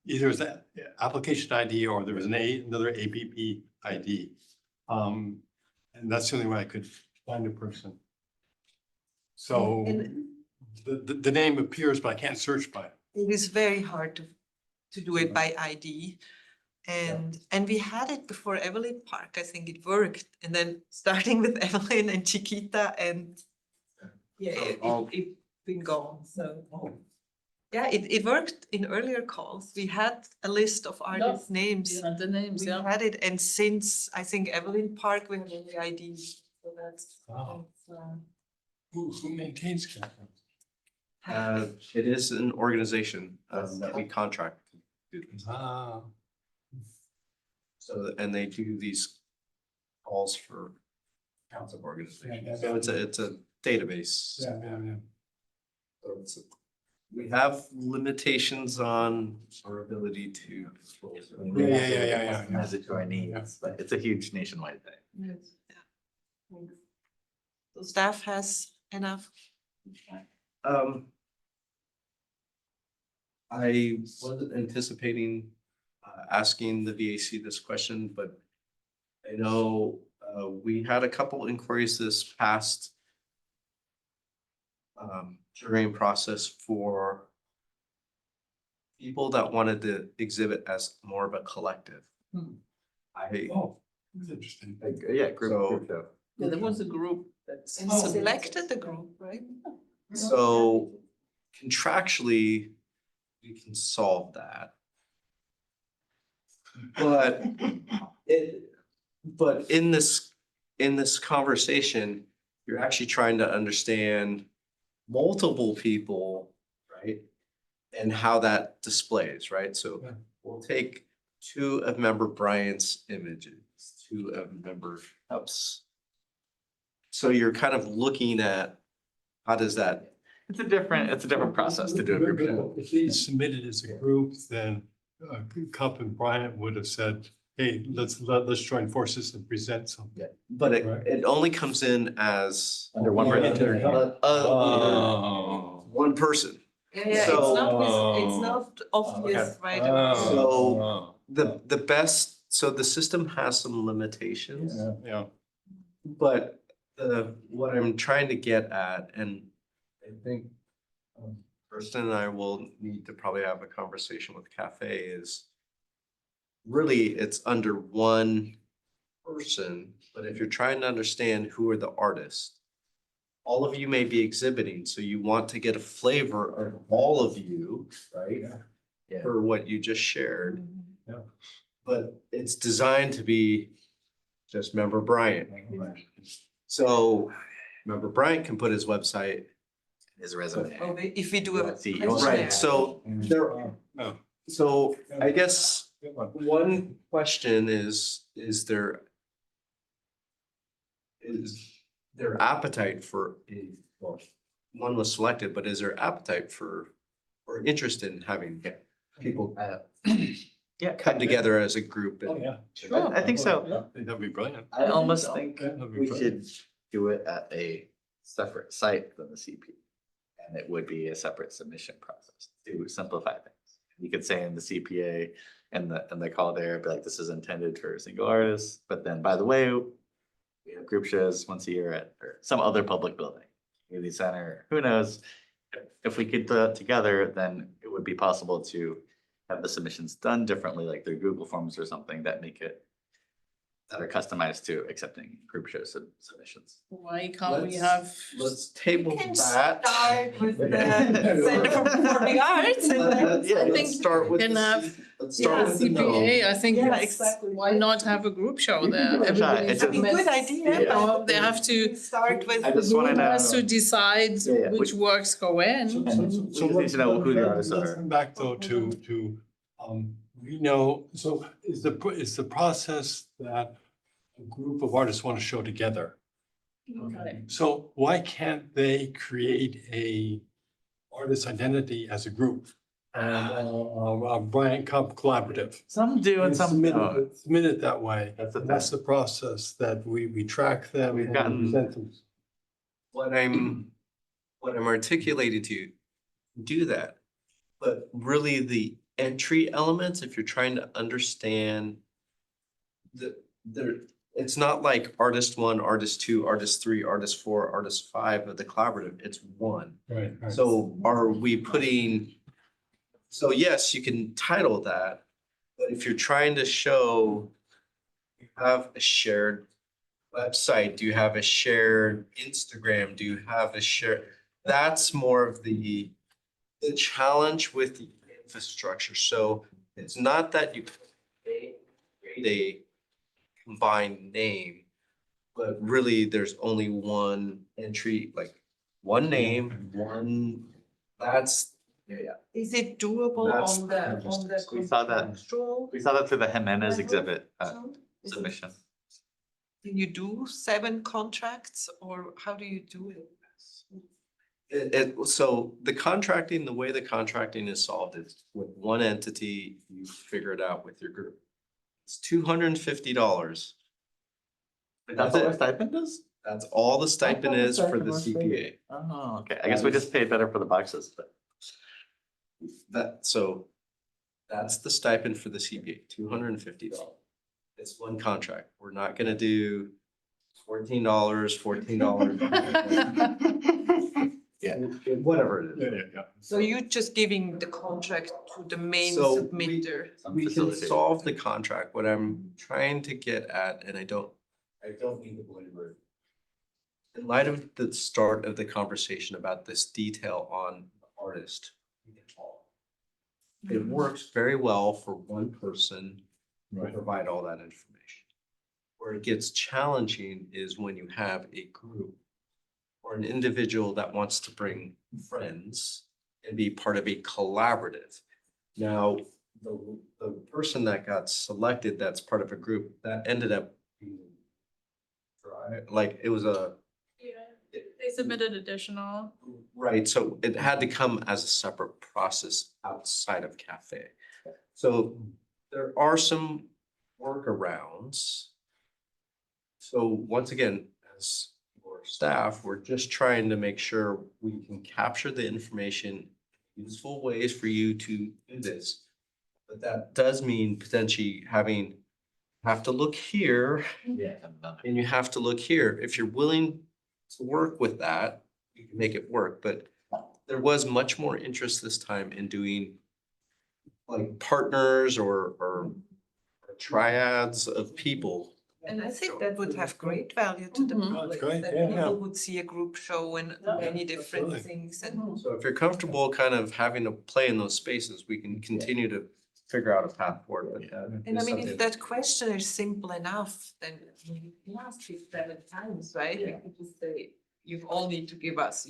either was that application ID or there was another APP ID. And that's the only way I could find a person. So And the name appears, but I can't search by it. it is very hard to do it by ID. And we had it before Evelyn Park, I think it worked. And then starting with Evelyn and Chiquita and yeah, it's been gone, so. Yeah, it worked in earlier calls. We had a list of artist names. Yeah, the names, We yeah. had it, and since I think Evelyn Park, we have only ID, so that's. Wow. that's, Who maintains Catherine? It is an organization that we contract. to do this. Ah, So, and they do these calls for council organizations. Yeah, So it's a database. yeah, yeah, yeah. So we have limitations on our ability to. Yeah. As it to our needs, but it's a huge nationwide thing. yeah. So staff has enough. I wasn't anticipating asking the VAC this question, but I know we had a couple inquiries this past jurying process for people that wanted to exhibit as more of a collective. I, Oh, that's interesting. Like, yeah, group show. Yeah, there was a group that's. And selected the group, right? so contractually, we can solve that. But in this conversation, you're actually trying to understand multiple people, right? And how that displays, right? So Yeah. we'll take two of member Bryant's images, two of member Hubbs. So you're kind of looking at, how does that, It's a different process to do a group show. If he submitted as a group, then Cup and Bryant would have said, hey, let's join forces and present something. but Right. it only comes in as Under one person. Oh. one person. Yeah, it's So- it's not obvious, right? So the best, so the system has some limitations. Yeah. But what I'm trying to get at, and I think Kirsten and I will need to probably have a conversation with Cafe, is really it's under one person, but if you're trying to understand who are the artists, all of you may be exhibiting, so you want to get a flavor of all of you, right? Yeah. For what you just shared. Yeah. But it's designed to be just member Bryant. So member Bryant can put his website. His resume. Oh, if we do a. See, you question. Right, so there, Oh. so I guess Good one. one question is there appetite for, well, one was selected, but is there appetite for, or interest in having people Yeah. come together as a group? Oh, and- yeah. I think so. Yeah, that'd be brilliant. I almost think Yeah, that'd be we brilliant. should do it at a separate site than the CP. And it would be a separate submission process to simplify things. You could say in the CPA and the call there, be like, this is intended for a single artist, but then, by the way, we have group shows once a year at or some other public building, community center, who knows? If we could do it together, then it would be possible to have the submissions done differently, like through Google Forms or something that make it that are customized to accepting group show submissions. Why can't we Let's- have? Let's table Can that. start with the Center for Performing Arts and then. Yeah, I let's think start with can the have- C- let's start Yeah, with the no. CPA, I think Yeah, it's, exactly. why not have a group show there? can try. Everybody It's a- Good idea. Yeah. but They have to- Start with. I just The wanna group know. has to decide Yeah, which works go in. So we just need to know who the artists are. Let's come back though to We know, so is the process that a group of artists want to show together? Okay. So why can't they create a artist identity as a group? And Bryant Cup Collaborative. Some do and some Submit don't. it- submit it that way. That's the That's thing. the process that we track them. We've and gotten- present them. What I'm articulating to you, do that. But really the entry elements, if you're trying to understand it's not like artist 1, artist 2, artist 3, artist 4, artist 5 of the collaborative, it's one. Right. So are we putting, so yes, you can title that, but if you're trying to show you have a shared website, do you have a shared Instagram, do you have a shared, that's more of the challenge with the infrastructure. So it's not that you create a combined name, but really there's only one entry, like one name, that's, yeah. Is it doable That's on the We saw that. contractual We saw that through the Jimenez level? exhibit So, is it- submission. Do you do 7 contracts or how do you do it? So the contracting, the way the contracting is solved is with one entity, you figure it out with your group. It's $250. That's what our stipend is? That's all the stipend the is for the stipend was CPA. Oh, okay. I guess we just paid better for the boxes, but. So that's the stipend for the CPA, $250. It's one contract. We're not gonna do $14, $14. Yeah, whatever it is. Yeah. So you're just giving the contract to the main So submitter? We can Facilitate. solve the contract. What I'm trying to get at, and I don't mean to belabor it. In light of the start of the conversation about this detail on the artist. It works very well for one person to Right. provide all that information. Where it gets challenging is when you have a group or an individual that wants to bring friends and be part of a collaborative. Now, the person that got selected, that's part of a group, that ended up being dry, like it was a, Yeah, they submitted additional. right, so it had to come as a separate process outside of Cafe. So there are some workarounds. So once again, as your staff, we're just trying to make sure we can capture the information, in useful ways for you to do this. But that does mean potentially have to look here Yeah. and you have to look here. If you're willing to work with that, you can make it work, but there was much more interest this time in doing like partners or triads of people. And I think that would have great value to the Mhm. public, Great, that yeah. people would see a group show and many different absolutely. things and. So if you're comfortable kind of having to play in those spaces, we can continue to figure out a path forward with that. And I is mean, if something- that question is simple enough, then you can ask it 7 times, right? You could just say, you all need to give us,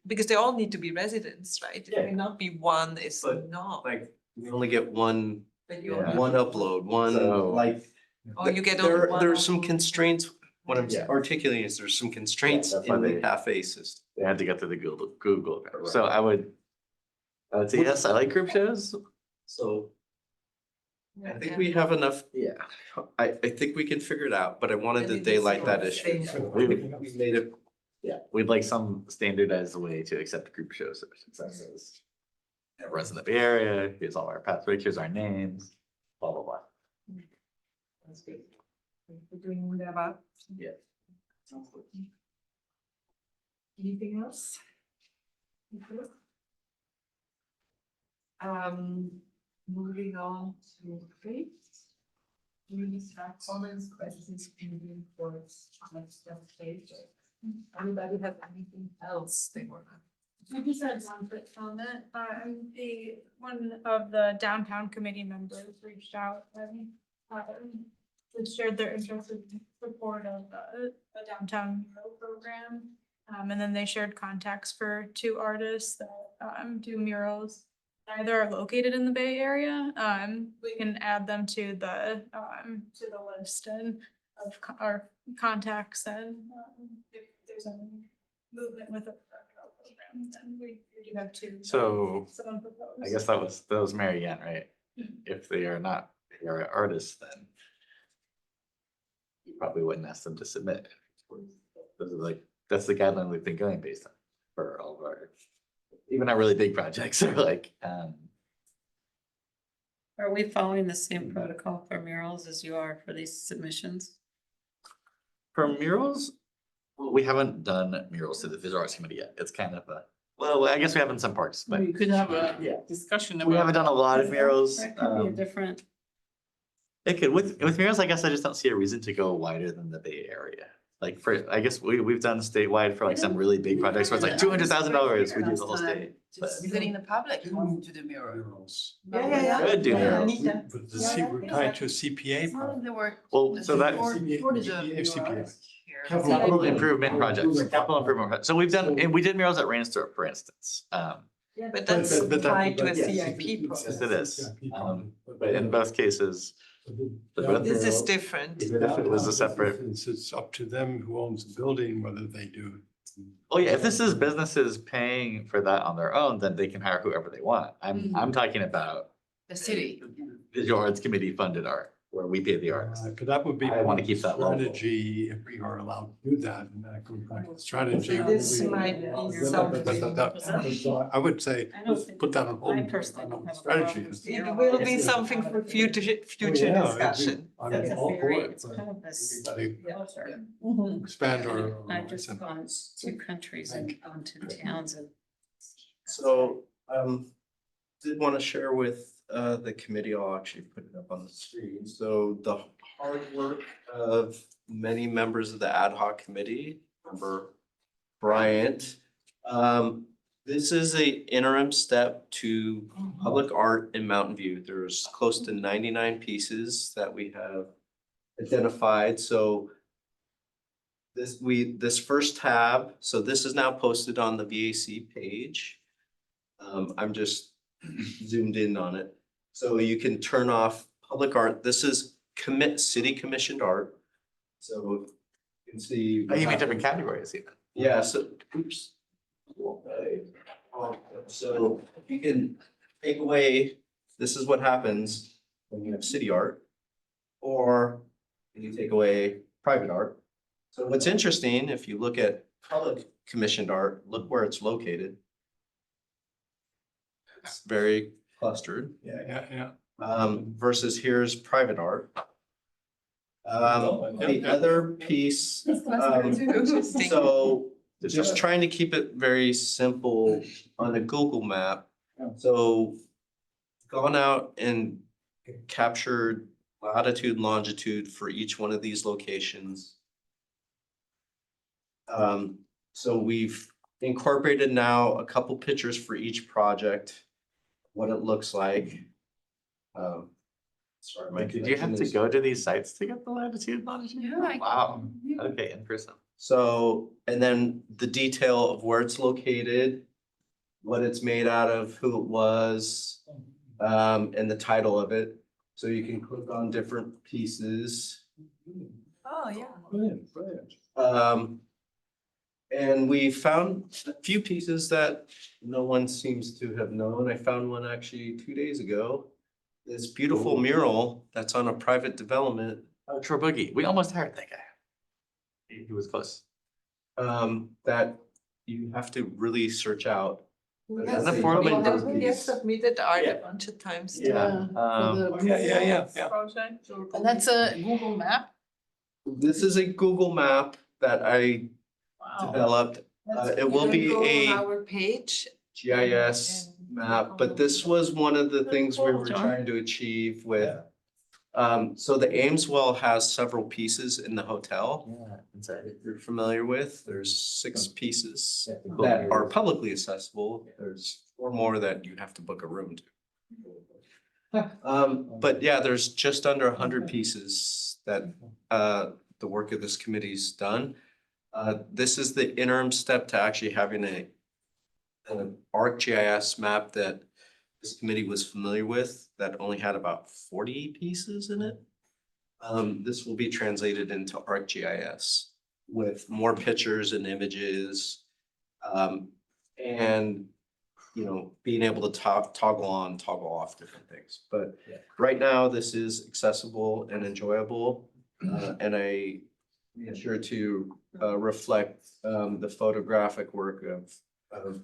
because they all need to be residents, right? It Yeah. cannot be one is But, not, Like, we only get one but you Yeah. only. one upload, one, So- like. Or you get only one There's some upload. constraints, what I'm Yeah. articulating is there's some constraints that's why in the they- cafe system. They had to go through the Google. So I would say yes, I like group shows. So I think Yeah. we have enough, Yeah. I think we can figure it out, but I wanted And to it is daylight that about issue. staying- We made it, Yeah, we'd like some standardized way to accept group shows or successes. Everyone's in the Bay Area, here's all our pathways, here's our names, blah, blah, blah. That's good. We're doing that about. Yeah. Anything else? Moving on to faith. Do you have comments, questions, opinions, or next step stage? Anybody have anything else they wanna? I just had one quick comment. One of the downtown committee members reached out and shared their interest in support of a downtown mural program. And then they shared contacts for 2 artists that do murals neither are located in the Bay Area, we can add them to the list and of our contacts and, if there's any movement with the program, then we do have to. So Someone proposed. I guess that was Mary Ann, right? If they are not, they are artists, then you probably wouldn't ask them to submit. Those are like, that's the guideline we've been going based on for all of our, even our really big projects are like, Are we following the same protocol for murals as you are for these submissions? for murals, well, we haven't done murals to the Visual Arts Committee yet. It's kind of a, well, I guess we have in some parks, but We could have a yeah. discussion about. We haven't done a lot of murals. That could be a different, It could, with murals, I guess I just don't see a reason to go wider than the Bay Area. Like for, I guess we've done statewide for like some really big projects where it's like $200,000, we do the whole state. But Visiting the public to the mural. Murals. Yeah. Could do Yeah, murals. Anita. But the C, we're tied to a CPA. Some of them were. Well, so that- for the CPA. murals here. Capital improvement projects, capital improvement. So we've done, and we did murals at Ransdorf, for instance. But that's But that- tied to a yes, CIP Yes, process. it is. But in both cases, This is different. if it was a separate. It's up to them who owns the building, whether they do. Oh yeah, if this is businesses paying for that on their own, then they can hire whoever they want. I'm talking about The city. Visual Arts Committee funded art, where we pay the artists. But that would be. I wanna keep that local. Strategy, if we are allowed to do that, and that goes back to strategy. This might be something. I would say, I don't think, put that on hold. I personally don't have a Strategy. problem. It will be something for future Yeah, discussion. I'm That's all for very, it, it's but kind of a s- everybody closer. expand our. I've just gone to countries and gone to towns and. So, did want to share with, the committee, I'll actually put it up on the screen. So the hard work of many members of the ad hoc committee, member Bryant. This is a interim step to public art in Mountain View. There's close to 99 pieces that we have identified, so this first tab, so this is now posted on the VAC page. I'm just zoomed in on it. So you can turn off public art. This is city commissioned art. So you can see. Oh, you mean different categories even? Yeah, so, oops. Okay. So you can take away, this is what happens when you have city art. Or you take away private art. So what's interesting, if you look at public commissioned art, look where it's located. It's very clustered. Yeah. Versus here's private art. The other piece, Interesting. so just trying to keep it very simple on a Google map. So gone out and captured latitude, longitude for each one of these locations. So we've incorporated now a couple pictures for each project, what it looks like. Sorry, my Did you have connection to is- go to these sites to get the latitude, longitude? Yeah, I- Wow, okay, in person. So, and then the detail of where it's located, what it's made out of, who it was, and the title of it. So you can click on different pieces. Oh, yeah. And we found a few pieces that no one seems to have known. I found one actually 2 days ago. This beautiful mural that's on a private development, Oh, Troy Boogie, we almost hired that guy. He was close. that you have to really search out. We That's have a Portland submitted- we have piece. submitted art Yeah. a bunch of times. too. Yeah. Yeah. Project. And that's a Google map? This is a Google map that I Wow. developed. It will be You can go on a our page. GIS map, but this was one of the things we were trying to achieve with. So the Ameswell has several pieces in the hotel. Yeah, inside. If you're familiar with, there's 6 pieces Yeah, the that are book publicly accessible. There's 4 more that you have to book a room to. But yeah, there's just under 100 pieces that the work of this committee's done. This is the interim step to actually having an ArcGIS map that this committee was familiar with that only had about 40 pieces in it. This will be translated into ArcGIS with more pictures and images. And, you know, being able to toggle on, toggle off different things. But right now, this is accessible and enjoyable. And I made sure to reflect the photographic work of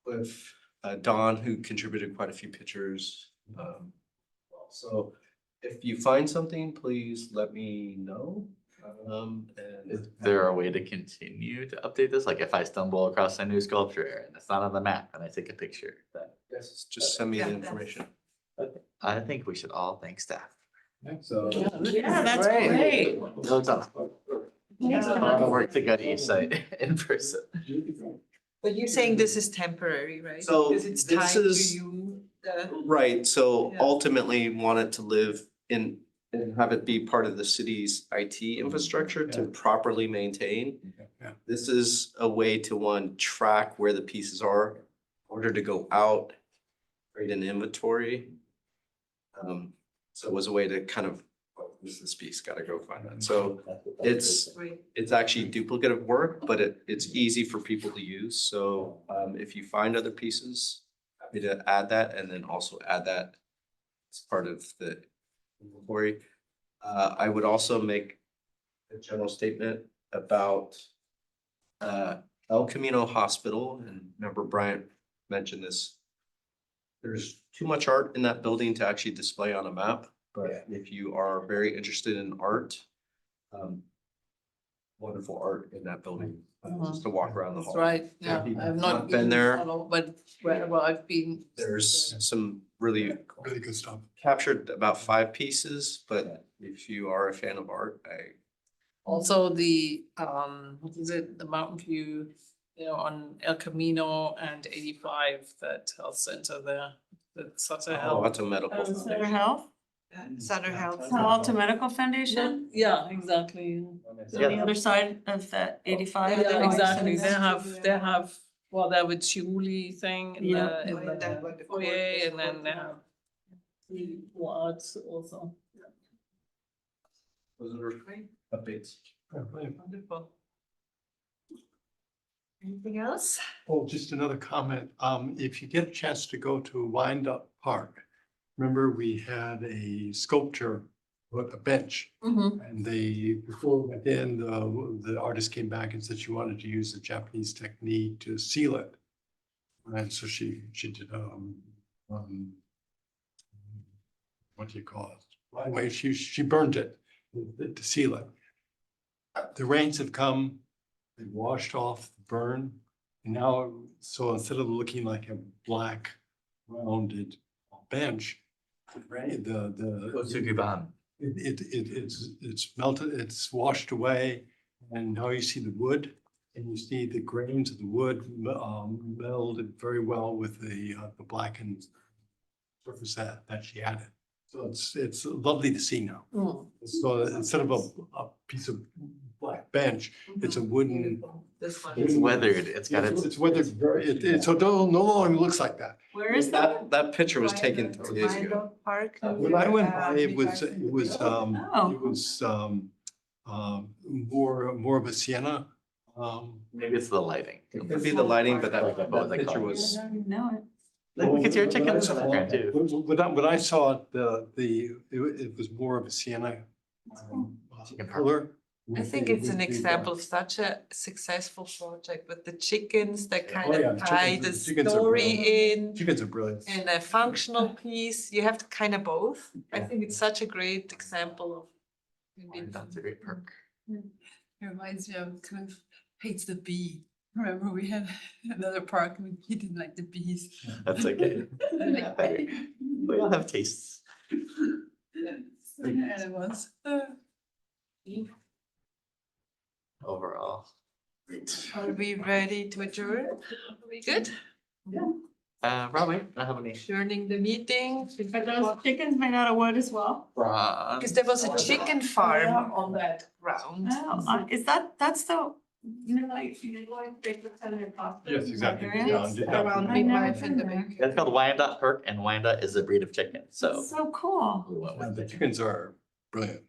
with Don, who contributed quite a few pictures. So if you find something, please let me know. Is And there a way to continue to update this? Like if I stumble across a new sculpture and it's not on the map and I take a picture, then yes, just send me the Yeah. information. I think we should all thank staff. So. Yeah, that's great. No, it's not. It's a lot of work to go to each site in person. But you're saying this is temporary, right? So Because it's this tied to is- you, Right, so Yeah. ultimately want it to live in and have it be part of the city's IT infrastructure to properly maintain. Yeah. This is a way to, one, track where the pieces are, in order to go out, create an inventory. So it was a way to kind of, oh, this piece, gotta go find that. So it's actually duplicative work, but it's easy for people to use. So if you find other pieces, happy to add that and then also add that as part of the inventory. I would also make a general statement about El Camino Hospital, and remember Bryant mentioned this. There's too much art in that building to actually display on a map, but if you are very interested in art, wonderful art in that building, just to walk around the That's hall. right, yeah, people I've have not not been been there. there, but wherever I've been. There's some really Really good stuff. captured about 5 pieces, but if you are a fan of art, Also the, what is it, the Mountain View, you know, on El Camino and 85, that health center there, that's such a oh, help. that's a medical. Sutter foundation. Health, Sutter Health. Palo Alto Medical Foundation, Yeah, exactly. on the other side of that 85. Yeah, Oh, I see. exactly, they have, well, they have a Julie thing in Yeah. the, in Like that, like the the foyer, court- and then they have the arts also. Those are updates. Wonderful. Anything else? Oh, just another comment. If you get a chance to go to Wind Up Park, remember we had a sculpture with a bench. And they, before we went in, the artist came back and said she wanted to use the Japanese technique to seal it. And so she did, what do you call it? Anyway, she burned it to seal it. The rains have come, they washed off the burn. And now, so instead of looking like a black rounded bench, the Otsukiban. it's melted, it's washed away, and now you see the wood, and you see the grains of the wood melded very well with the blackened surface that she added. So it's lovely to see now. So instead of a piece of black bench, it's a wooden. This one. It's weathered, it's got its. It's weathered very, so it no longer looks like that. Where is that? That picture was taken 3 days ago. Rhino Park. When I went by, it was Oh. more of a sienna. Maybe it's the lighting. It could be the lighting, but that What was it picture called? was, I don't even know it. We could see our chickens in the background too. When I saw it, it was more of a sienna Chicken color. I think it's an example of such a successful project with the chickens that kind Oh, yeah, of tie chickens- the chickens are story in Chickens are brilliant. and a functional piece. You have to kind of both. I think it's such a great example of. That's a great perk. It reminds me of Cliff hates the bee. Remember, we had another park and he didn't like the bees. That's okay. We all have tastes. And it was. Overall. Are we ready to adjourn? Are we good? Probably, I have any. Adjourning the meeting. Are those chickens made out of wood as well? Because there was a chicken farm on that ground. Oh, that's the Yes, exactly. It's around I never midlife and the been big. It's called Wyandotte Perk and Wyandotte is a breed of chicken, so. So cool. we went with The it. chickens are brilliant.